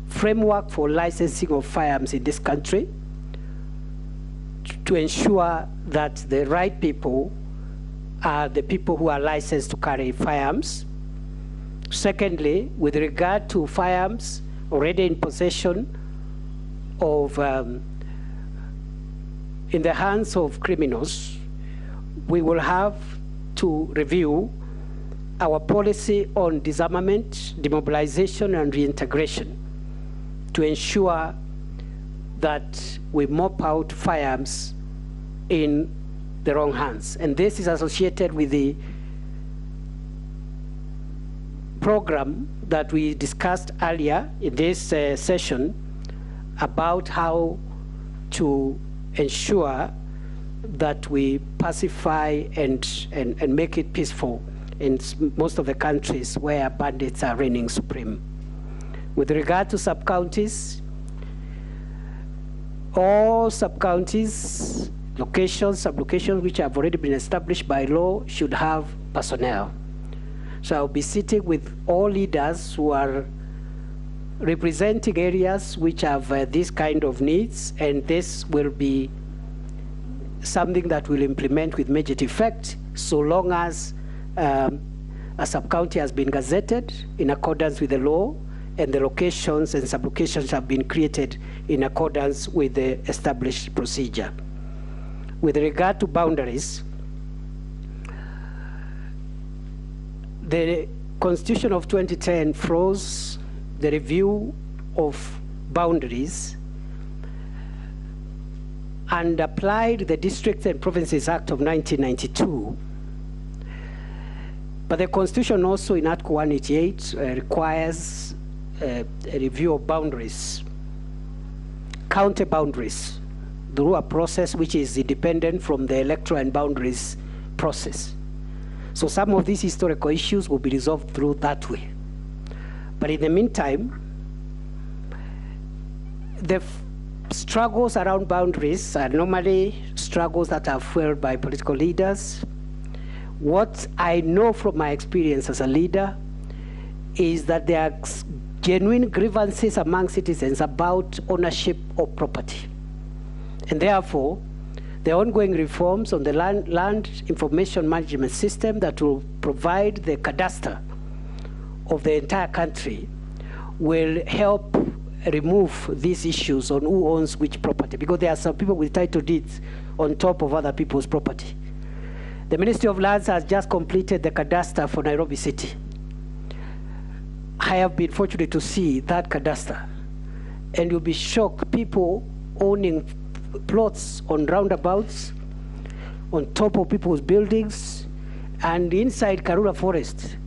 Speaker 1: framework for licensing of firearms in this country to ensure that the right people are the people who are licensed to carry firearms. Secondly, with regard to firearms already in possession of, in the hands of criminals, we will have to review our policy on disarmament, demobilization, and reintegration to ensure that we mop out firearms in the wrong hands. And this is associated with the program that we discussed earlier in this session about how to ensure that we pacify and make it peaceful in most of the countries where bandits are reigning supreme. With regard to sub-counties, all sub-counties, locations, sub-locations which have already been established by law should have personnel. So I'll be sitting with all leaders who are representing areas which have this kind of needs, and this will be something that we'll implement with immediate effect so long as a sub-county has been gazetted in accordance with the law and the locations and sub-locations have been created in accordance with the established procedure. With regard to boundaries, the Constitution of 2010 froze the review of boundaries and applied the Districts and Provinces Act of 1992 But the Constitution also in Article 188 requires a review of boundaries, county boundaries, through a process which is independent from the electoral and boundaries process. So some of these historical issues will be resolved through that way. But in the meantime, the struggles around boundaries are normally struggles that are fueled by political leaders. What I know from my experience as a leader is that there are genuine grievances among citizens about ownership of property. And therefore, the ongoing reforms on the land information management system that will provide the cadastre of the entire country will help remove these issues on who owns which property, because there are some people with title deeds on top of other people's property. The Ministry of Lands has just completed the cadastre for Nairobi City. I have been fortunate to see that cadastre, and you'll be shocked, people owning plots on roundabouts, on top of people's buildings, and inside Karura Forest.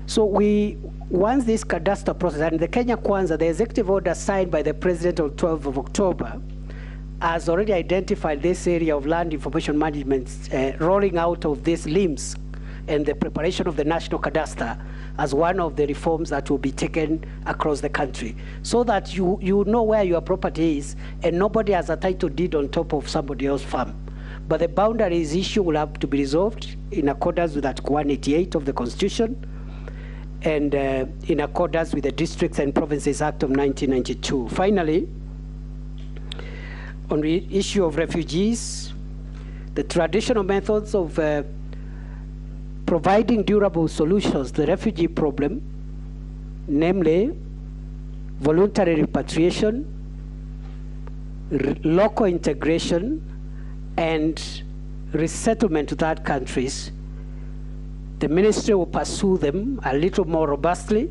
Speaker 1: So once this cadastre process, and the Kenya Kwanza, the executive order signed by the President on 12th of October, has already identified this area of land information management, rolling out of these limbs and the preparation of the national cadastre as one of the reforms that will be taken across the country, so that you know where your property is and nobody has a title deed on top of somebody else's farm. But the boundaries issue will have to be resolved in accordance with Article 188 of the Constitution and in accordance with the Districts and Provinces Act of 1992. Finally, on the issue of refugees, the traditional methods of providing durable solutions to the refugee problem, namely voluntary repatriation, local integration, and resettlement to third countries, the ministry will pursue them a little more robustly,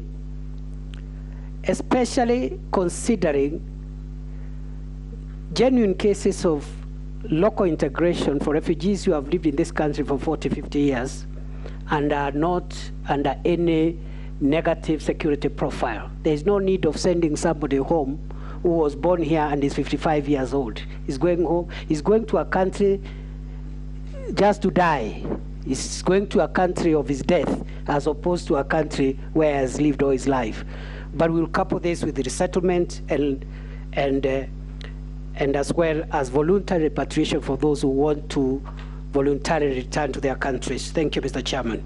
Speaker 1: especially considering genuine cases of local integration for refugees who have lived in this country for 40, 50 years and are not under any negative security profile. There's no need of sending somebody home who was born here and is 55 years old. He's going home, he's going to a country just to die. He's going to a country of his death as opposed to a country where he has lived all his life. But we'll couple this with the resettlement and as well as voluntary repatriation for those who want to voluntarily return to their countries. Thank you, Mr. Chairman.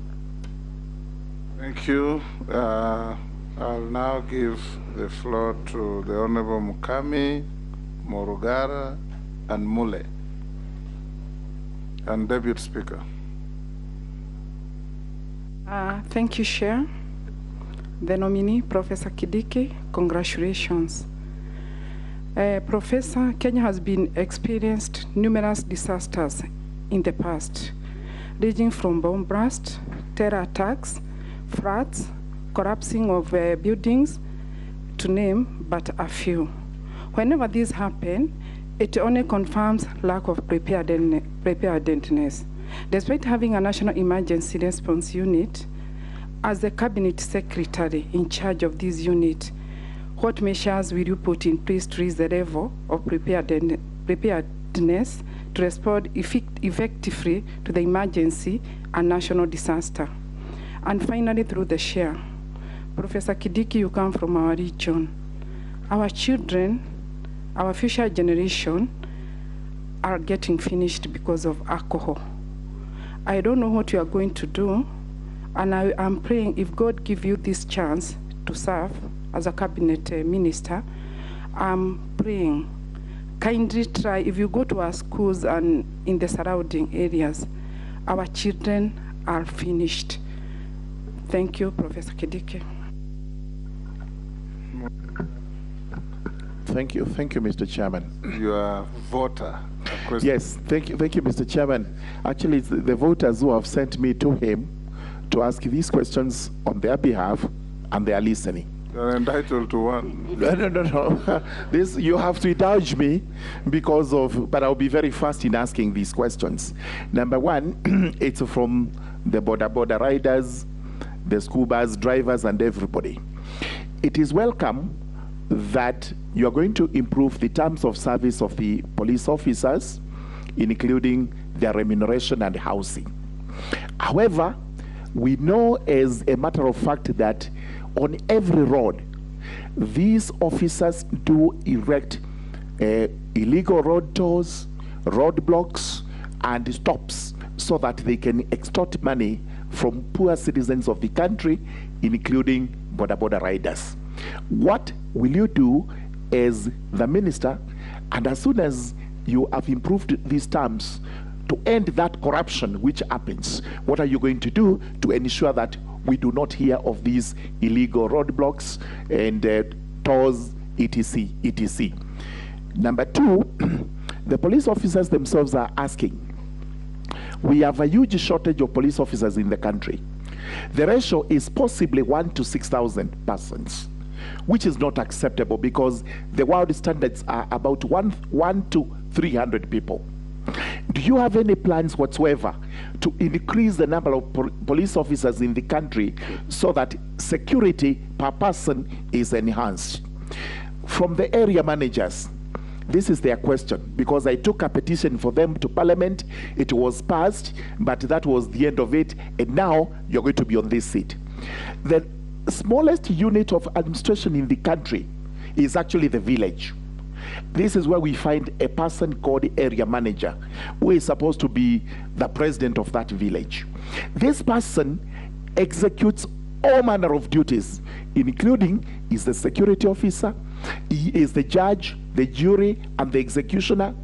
Speaker 2: Thank you. I'll now give the floor to the Honorable Mukami, Morugara, and Mule, and Deputy Speaker.
Speaker 15: Thank you, Chair. The nominee, Professor Kindiki, congratulations. Professor, Kenya has been experienced numerous disasters in the past, ranging from bomb blast, terror attacks, floods, collapsing of buildings, to name but a few. Whenever these happen, it only confirms lack of preparedness. Despite having a national emergency response unit, as the cabinet secretary in charge of this unit, what measures will you put in place to raise the level of preparedness to respond effectively to the emergency and national disaster? And finally, through the chair, Professor Kindiki, you come from our region. Our children, our future generation, are getting finished because of alcohol. I don't know what you are going to do, and I am praying if God give you this chance to serve as a cabinet minister, I'm praying, kindly try, if you go to our schools and in the surrounding areas, our children are finished. Thank you, Professor Kindiki.
Speaker 16: Thank you, Mr. Chairman.
Speaker 2: You are a voter.
Speaker 16: Yes, thank you, Mr. Chairman. Actually, it's the voters who have sent me to him to ask these questions on their behalf, and they are listening.
Speaker 2: You're entitled to one.
Speaker 16: No. This, you have to indulge me because of, but I'll be very fast in asking these questions. Number one, it's from the border riders, the school bus drivers, and everybody. It is welcome that you are going to improve the terms of service of the police officers, including their remuneration and housing. However, we know as a matter of fact that on every road, these officers do erect illegal road tolls, roadblocks, and stops so that they can extort money from poor citizens of the country, including border riders. What will you do as the minister, and as soon as you have improved these terms, to end that corruption which happens? What are you going to do to ensure that we do not hear of these illegal roadblocks and tolls, etc., etc.? Number two, the police officers themselves are asking. We have a huge shortage of police officers in the country. The ratio is possibly 1 to 6,000 persons, which is not acceptable because the world standards are about 1 to 300 people. Do you have any plans whatsoever to increase the number of police officers in the country so that security per person is enhanced? From the area managers, this is their question, because I took a petition for them to Parliament. It was passed, but that was the end of it, and now you're going to be on this seat. The smallest unit of administration in the country is actually the village. This is where we find a person called area manager, who is supposed to be the president of that village. This person executes all manner of duties, including is the security officer, he is the judge, the jury, and the executioner.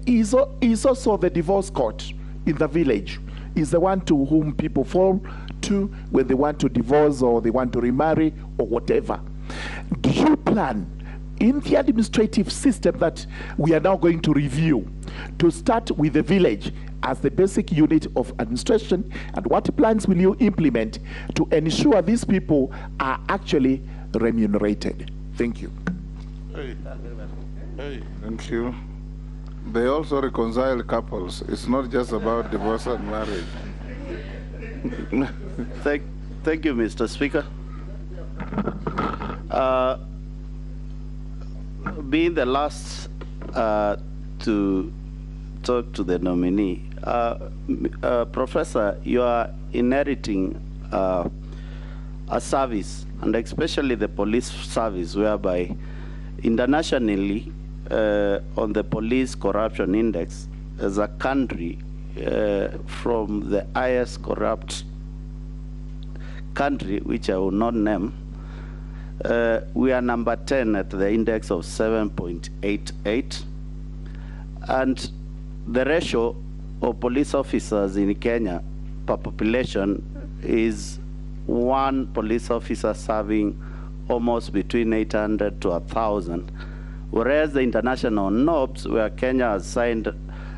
Speaker 16: He's also the divorce court in the village. He's the one to whom people fall to when they want to divorce or they want to remarry or whatever. Do you plan in the administrative system that we are now going to review to start with the village as the basic unit of administration, and what plans will you implement to ensure these people are actually remunerated? Thank you.
Speaker 2: Hey. Thank you. They also reconcile couples. It's not just about divorce and marriage.
Speaker 9: Thank you, Mr. Speaker. Being the last to talk to the nominee, Professor, you are inheriting a service, and especially the police service, whereby internationally on the police corruption index, as a country from the highest corrupt country, which I will not name, we are number 10 at the index of 7.88, and the ratio of police officers in Kenya per population is 1 police officer serving almost between 800 to 1,000, whereas the international norms, where Kenya has signed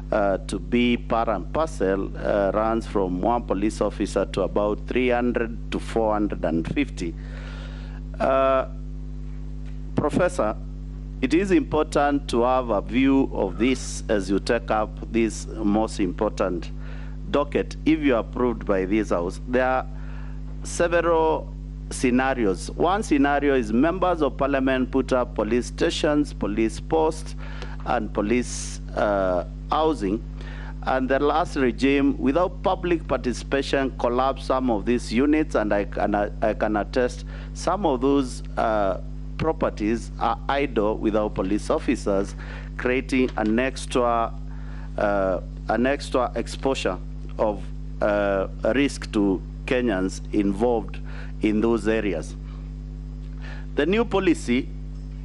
Speaker 9: to be part and parcel, runs from 1 police officer to about 300 to 450. Professor, it is important to have a view of this as you take up this most important docket. If you are approved by this House, there are several scenarios. One scenario is members of parliament put up police stations, police posts, and police housing. And the last regime, without public participation, collapsed some of these units, and I can attest some of those properties are idle without police officers, creating an extra exposure of risk to Kenyans involved in those areas. The new policy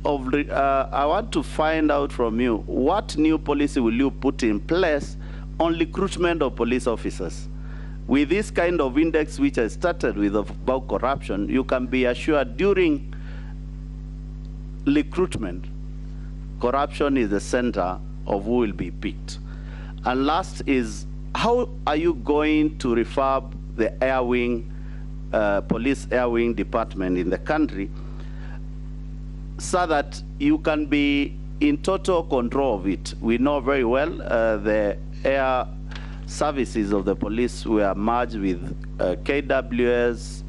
Speaker 9: of, I want to find out from you, what new policy will you put in place on recruitment of police officers? With this kind of index which I started with about corruption, you can be assured during recruitment, corruption is the center of who will be picked. And last is, how are you going to refurb the air wing, police air wing department in the country? so that you can be in total control of it. We know very well the air services of the police were merged with KWS,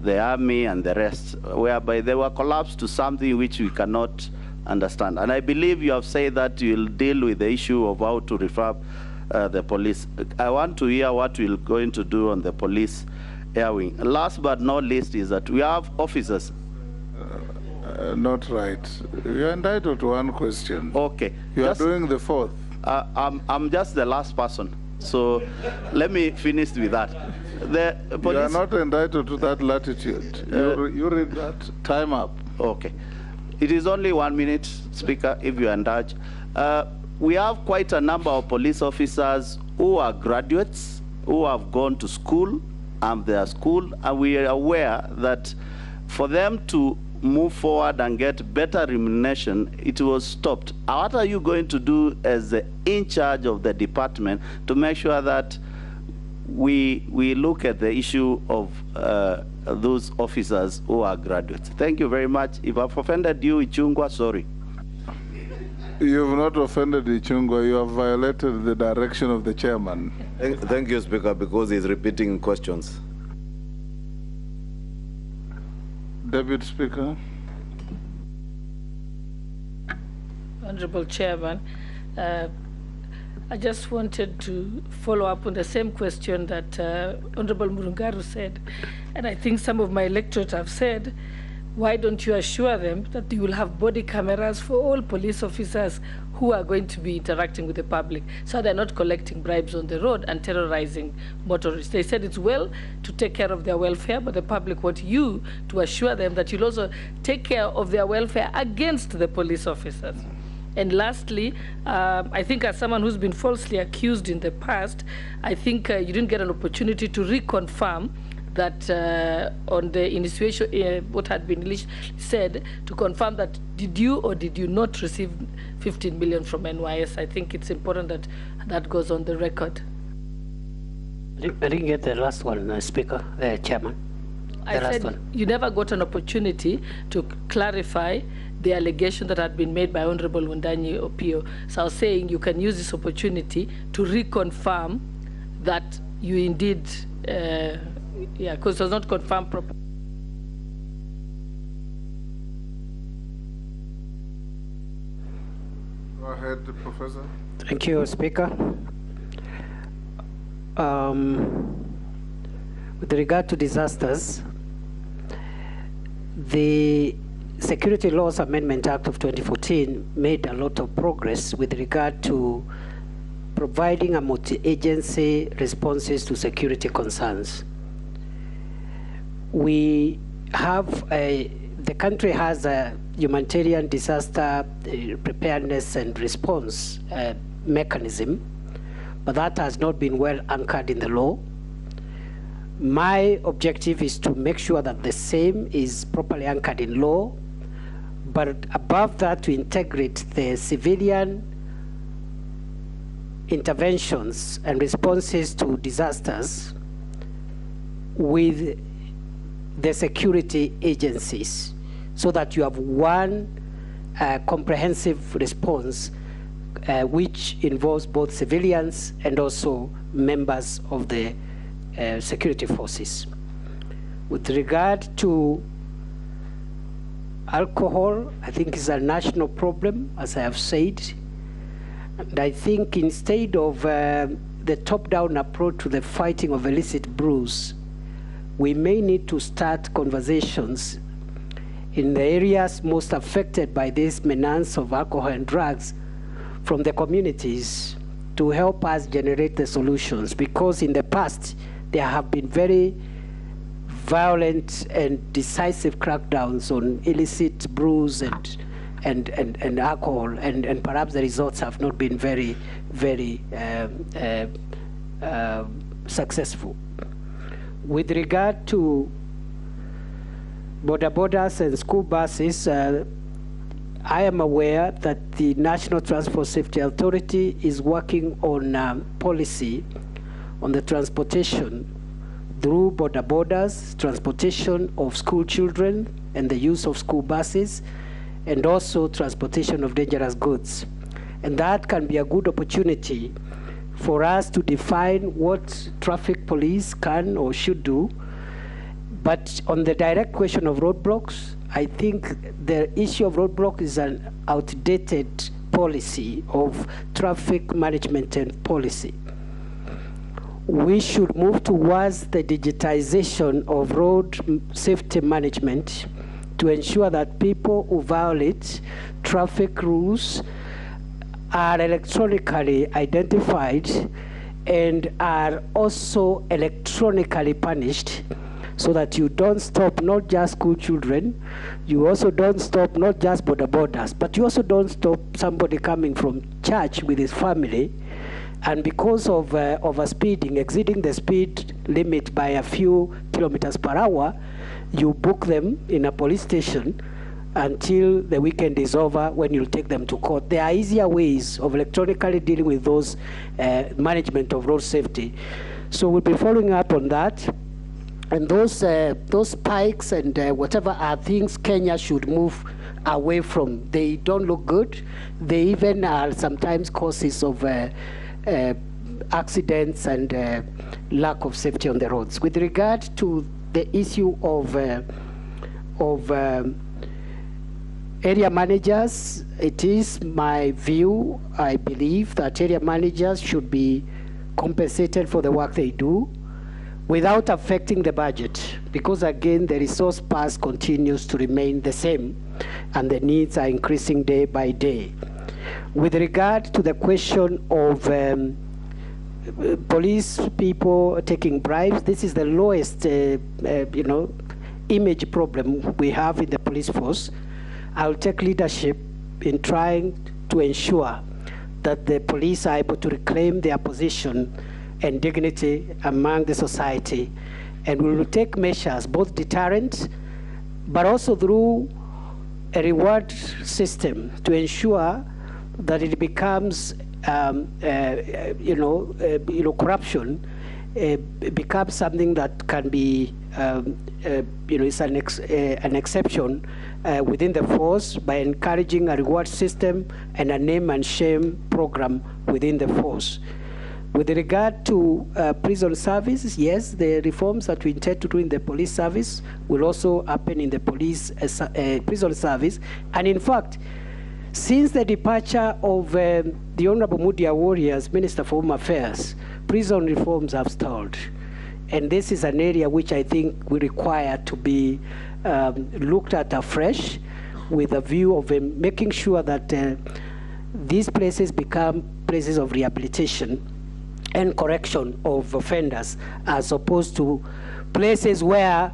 Speaker 9: the army, and the rest, whereby they were collapsed to something which we cannot understand. And I believe you have said that you'll deal with the issue of how to refurb the police. I want to hear what we're going to do on the police air wing. Last but not least is that we have officers.
Speaker 2: Not right. You're entitled to one question.
Speaker 9: Okay.
Speaker 2: You are doing the fourth.
Speaker 9: I'm just the last person. So let me finish with that. The police,
Speaker 2: you are not entitled to that latitude. You read that. Time up.
Speaker 9: Okay. It is only 1 minute, Speaker, if you indulge. We have quite a number of police officers who are graduates, who have gone to school, and their school, and we are aware that for them to move forward and get better remuneration, it was stopped. What are you going to do as in charge of the department to make sure that we look at the issue of those officers who are graduates? Thank you very much. If I've offended you, Ichungwa, sorry.
Speaker 2: You have not offended Ichungwa. You have violated the direction of the chairman.
Speaker 17: Thank you, Speaker, because he's repeating questions.
Speaker 2: Deputy Speaker.
Speaker 18: Honorable Chairman, I just wanted to follow up on the same question that Honorable Murungaru said, and I think some of my electorate have said, why don't you assure them that you will have body cameras for all police officers who are going to be interacting with the public, so they're not collecting bribes on the road and terrorizing motorists? They said it's well to take care of their welfare, but the public want you to assure them that you'll also take care of their welfare against the police officers. And lastly, I think as someone who's been falsely accused in the past, I think you didn't get an opportunity to reconfirm that on the initiation, what had been said, to confirm that did you or did you not receive 15 million from NYS. I think it's important that that goes on the record.
Speaker 1: I didn't get the last one, Speaker, Chairman.
Speaker 18: I said you never got an opportunity to clarify the allegation that had been made by Honorable Wundanyi Opio. So I was saying you can use this opportunity to reconfirm that you indeed, yeah, because it was not confirmed properly.
Speaker 2: Go ahead, Professor.
Speaker 1: Thank you, Speaker. With regard to disasters, the Security Laws Amendment Act of 2014 made a lot of progress with regard to providing a multi-agency responses to security concerns. We have the country has a humanitarian disaster preparedness and response mechanism, but that has not been well anchored in the law. My objective is to make sure that the same is properly anchored in law, but above that, to integrate the civilian interventions and responses to disasters with the security agencies, so that you have one comprehensive response which involves both civilians and also members of the security forces. With regard to alcohol, I think it's a national problem, as I have said. And I think instead of the top-down approach to the fighting of illicit brews, we may need to start conversations in the areas most affected by this menace of alcohol and drugs from the communities to help us generate the solutions. Because in the past, there have been very violent and decisive crackdowns on illicit brews and alcohol, and perhaps the results have not been very, very successful. With regard to borders and school buses, I am aware that the National Transport Safety Authority is working on policy on the transportation through borders, transportation of school children and the use of school buses, and also transportation of dangerous goods. And that can be a good opportunity for us to define what traffic police can or should do. But on the direct question of roadblocks, I think the issue of roadblock is an outdated policy of traffic management and policy. We should move towards the digitization of road safety management to ensure that people who violate traffic rules are electronically identified and are also electronically punished, so that you don't stop not just school children, you also don't stop not just border borders, but you also don't stop somebody coming from church with his family, and because of overspeeding, exceeding the speed limit by a few kilometers per hour, you book them in a police station until the weekend is over, when you'll take them to court. There are easier ways of electronically dealing with those management of road safety. So we'll be following up on that. And those spikes and whatever are things Kenya should move away from. They don't look good. They even are sometimes causes of accidents and lack of safety on the roads. With regard to the issue of area managers, it is my view, I believe, that area managers should be compensated for the work they do without affecting the budget, because again, the resource pass continues to remain the same and the needs are increasing day by day. With regard to the question of police people taking bribes, this is the lowest image problem we have in the police force. I'll take leadership in trying to ensure that the police are able to reclaim their position and dignity among the society. And we will take measures, both deterrent, but also through a reward system to ensure that it becomes, corruption becomes something that can be, it's an exception within the force, by encouraging a reward system and a name and shame program within the force. With regard to prison services, yes, the reforms that we intend to do in the police service will also happen in the police prison service. And in fact, since the departure of the Honorable Mudia Warriors, Minister for Home Affairs, prison reforms have stalled. And this is an area which I think we require to be looked at afresh, with a view of making sure that these places become places of rehabilitation and correction of offenders, as opposed to places where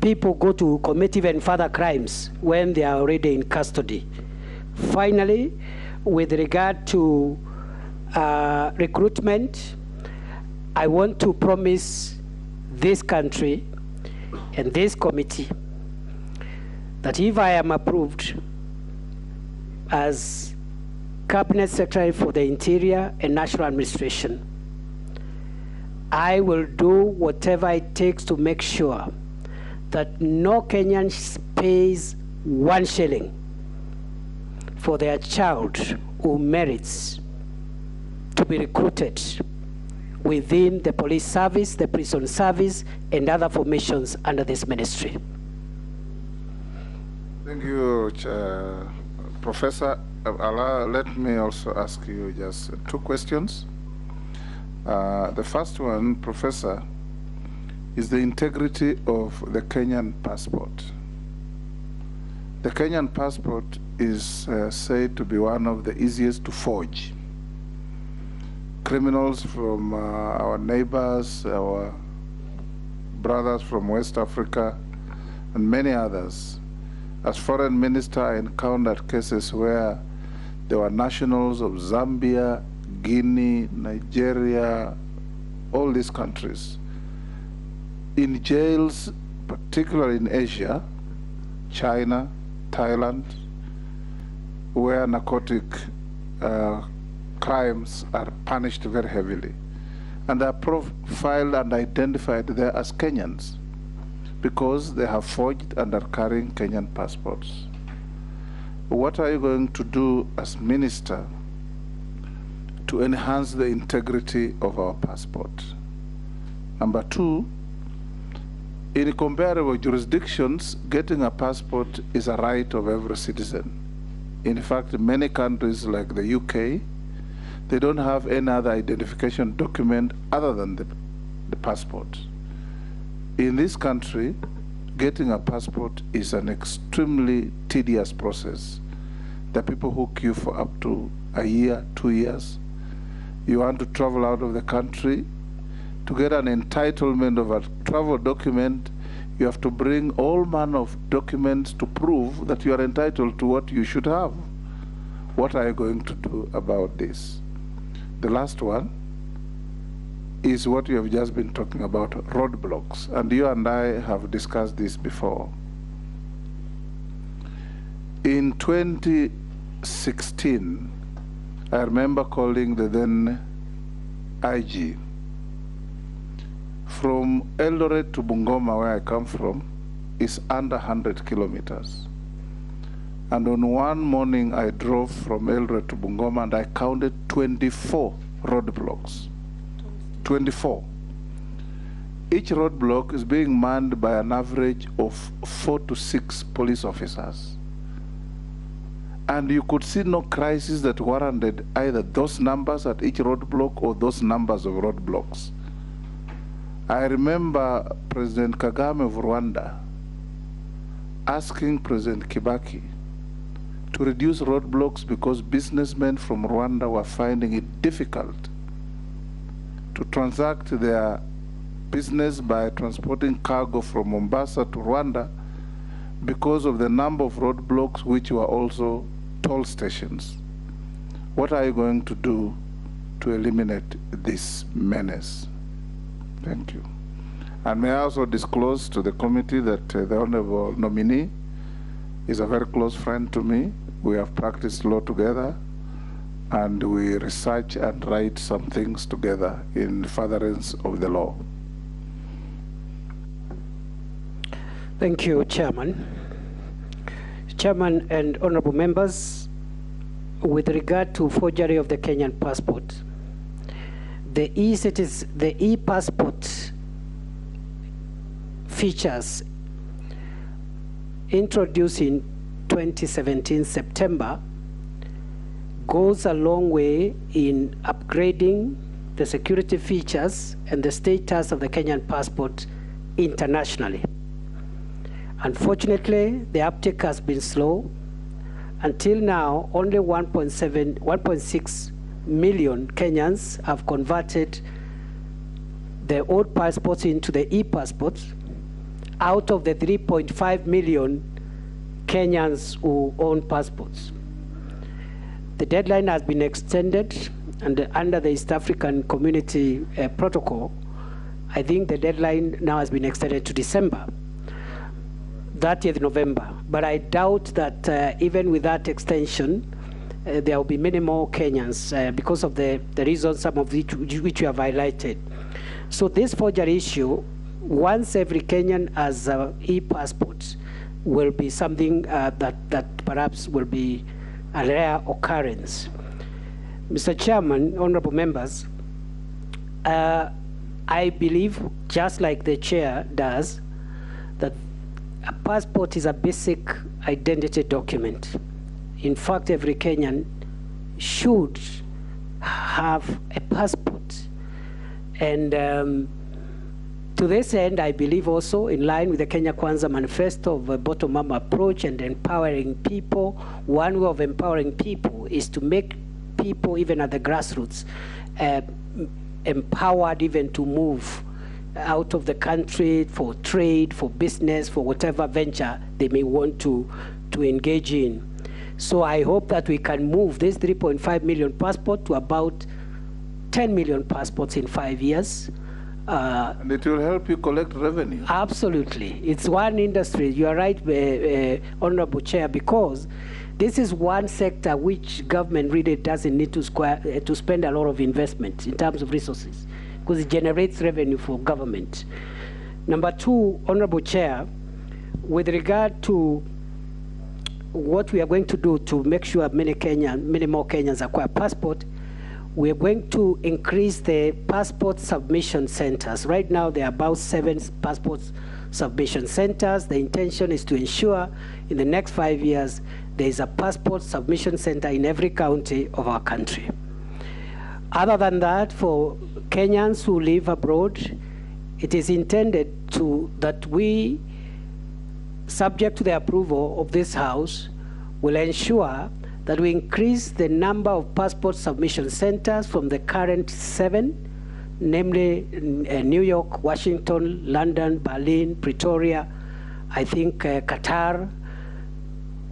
Speaker 1: people go to commit even further crimes when they are already in custody. Finally, with regard to recruitment, I want to promise this country and this committee that if I am approved as Cabinet Secretary for the Interior and National Administration, I will do whatever it takes to make sure that no Kenyan pays 1 shilling for their child who merits to be recruited within the police service, the prison service, and other formations under this ministry.
Speaker 2: Thank you, Professor. Let me also ask you just 2 questions. The first one, Professor, is the integrity of the Kenyan passport. The Kenyan passport is said to be one of the easiest to forge. Criminals from our neighbors, our brothers from West Africa, and many others. As foreign minister, I encountered cases where there were nationals of Zambia, Guinea, Nigeria, all these countries, in jails, particularly in Asia, China, Thailand, where narcotic crimes are punished very heavily. And they are profiled and identified there as Kenyans because they have forged and are carrying Kenyan passports. what are you going to do as minister to enhance the integrity of our passport? Number two, in comparable jurisdictions, getting a passport is a right of every citizen. In fact, many countries like the UK, they don't have any other identification document other than the passport. In this country, getting a passport is an extremely tedious process. There are people who queue for up to a year, 2 years. You want to travel out of the country, to get an entitlement of a travel document, you have to bring all manner of documents to prove that you are entitled to what you should have. What are you going to do about this? The last one is what you have just been talking about, roadblocks. And you and I have discussed this before. In 2016, I remember calling the then IG. From Eldoret to Bungoma, where I come from, is under 100 kilometers. And on one morning, I drove from Eldoret to Bungoma, and I counted 24 roadblocks. 24. Each roadblock is being manned by an average of 4 to 6 police officers. And you could see no crisis that warranted either those numbers at each roadblock or those numbers of roadblocks. I remember President Kagame of Rwanda asking President Kibaki to reduce roadblocks because businessmen from Rwanda were finding it difficult to transact their business by transporting cargo from Mombasa to Rwanda because of the number of roadblocks, which were also toll stations. What are you going to do to eliminate this menace? Thank you. And may I also disclose to the committee that the Honorable nominee is a very close friend to me. We have practiced law together, and we research and write some things together in furtherance of the law.
Speaker 1: Thank you, Chairman. Chairman and honorable members, with regard to forgery of the Kenyan passport, the e-passport features introduced in 2017 September goes a long way in upgrading the security features and the status of the Kenyan passport internationally. Unfortunately, the uptake has been slow. Until now, only 1.6 million Kenyans have converted the old passports into the e-passports out of the 3.5 million Kenyans who own passports. The deadline has been extended, and under the East African Community Protocol, I think the deadline now has been extended to December, 30th November. But I doubt that even with that extension, there will be many more Kenyans because of the reasons, some of which you have highlighted. So this forgery issue, once every Kenyan has e-passport, will be something that perhaps will be a rare occurrence. Mr. Chairman, honorable members, I believe, just like the chair does, that a passport is a basic identity document. In fact, every Kenyan should have a passport. And to this end, I believe also, in line with the Kenya Kwanza manifesto of a bottom-up approach and empowering people, one way of empowering people is to make people, even at the grassroots, empowered even to move out of the country for trade, for business, for whatever venture they may want to engage in. So I hope that we can move this 3.5 million passport to about 10 million passports in 5 years.
Speaker 2: And it will help you collect revenue.
Speaker 1: Absolutely. It's one industry. You are right, Honorable Chair, because this is one sector which government really doesn't need to spend a lot of investment in terms of resources, because it generates revenue for government. Number two, Honorable Chair, with regard to what we are going to do to make sure many more Kenyans acquire passport, we are going to increase the passport submission centers. Right now, there are about 7 passport submission centers. The intention is to ensure in the next 5 years, there is a passport submission center in every county of our country. Other than that, for Kenyans who live abroad, it is intended that we, subject to the approval of this House, will ensure that we increase the number of passport submission centers from the current 7, namely New York, Washington, London, Berlin, Pretoria, I think Qatar.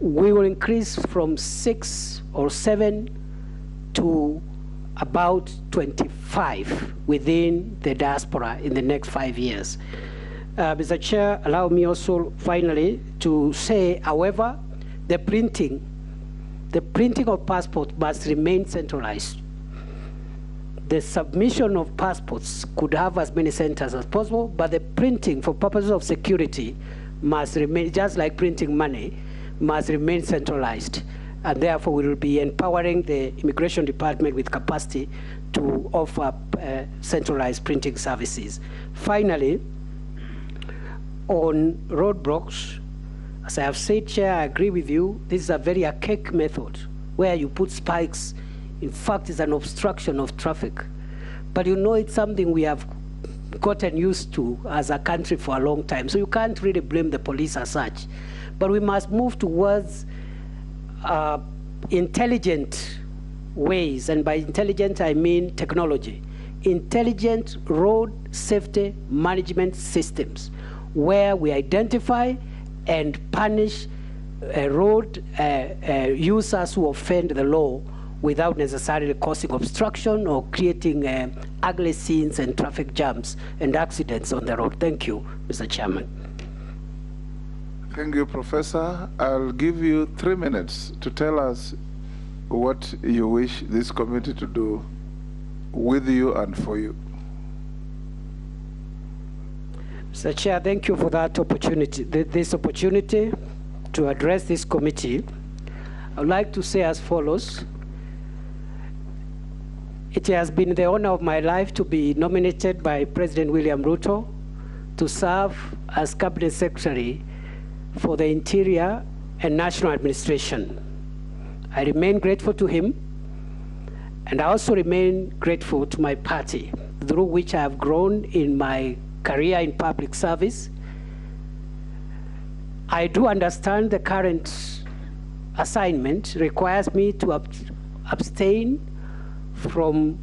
Speaker 1: We will increase from 6 or 7 to about 25 within the diaspora in the next 5 years. Mr. Chair, allow me also finally to say, however, the printing of passports must remain centralized. The submission of passports could have as many centers as possible, but the printing for purposes of security must remain, just like printing money, must remain centralized. And therefore, we will be empowering the Immigration Department with capacity to offer centralized printing services. Finally, on roadblocks, as I have said, Chair, I agree with you. This is a very archaic method where you put spikes. In fact, it's an obstruction of traffic. But you know, it's something we have gotten used to as a country for a long time. So you can't really blame the police as such. But we must move towards intelligent ways, and by intelligent I mean technology, intelligent road safety management systems, where we identify and punish road users who offend the law without necessarily causing obstruction or creating ugly scenes and traffic jams and accidents on the road. Thank you, Mr. Chairman.
Speaker 2: Thank you, Professor. I'll give you 3 minutes to tell us what you wish this committee to do with you and for you.
Speaker 1: Mr. Chair, thank you for that opportunity, this opportunity to address this committee. I would like to say as follows. It has been the honor of my life to be nominated by President William Ruto to serve as Cabinet Secretary for the Interior and National Administration. I remain grateful to him, and I also remain grateful to my party, through which I have grown in my career in public service. I do understand the current assignment requires me to abstain from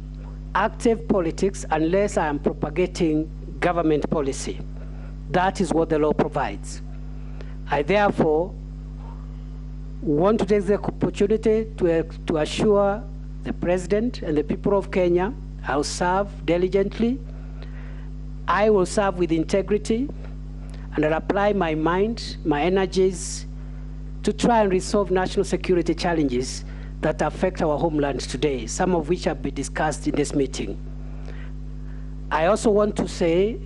Speaker 1: active politics unless I am propagating government policy. That is what the law provides. I therefore want to take the opportunity to assure the President and the people of Kenya I will serve diligently, I will serve with integrity, and I'll apply my mind, my energies to try and resolve national security challenges that affect our homeland today, some of which have been discussed in this meeting. I also want to say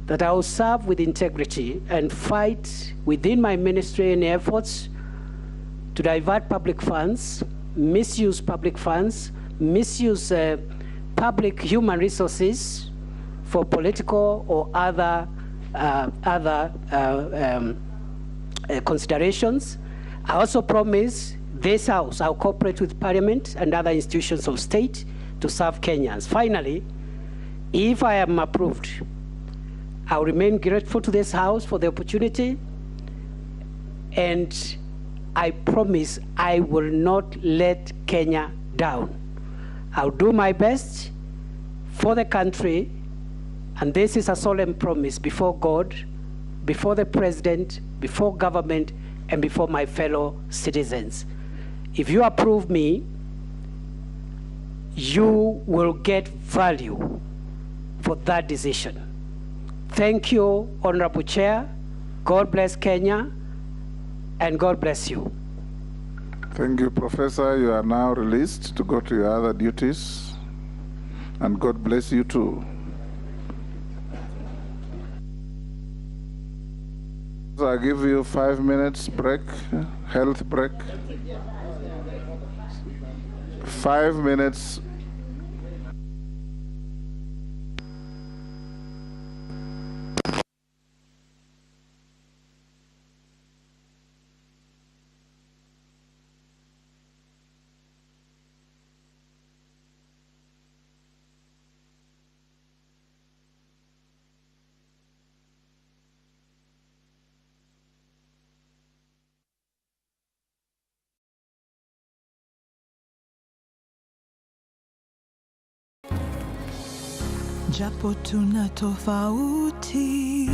Speaker 1: that I will serve with integrity and fight within my ministry any efforts to divert public funds, misuse public funds, misuse public human resources for political or other considerations. I also promise this House, I'll cooperate with Parliament and other institutions of state to serve Kenyans. Finally, if I am approved, I'll remain grateful to this House for the opportunity, and I promise I will not let Kenya down. I'll do my best for the country, and this is a solemn promise before God, before the President, before government, and before my fellow citizens. If you approve me, you will get value for that decision. Thank you, Honorable Chair. God bless Kenya, and God bless you.
Speaker 2: Thank you, Professor. You are now released to go to your other duties, and God bless you too. I'll give you 5 minutes break, health break. 5 minutes.
Speaker 19: Japo tuna tofauti,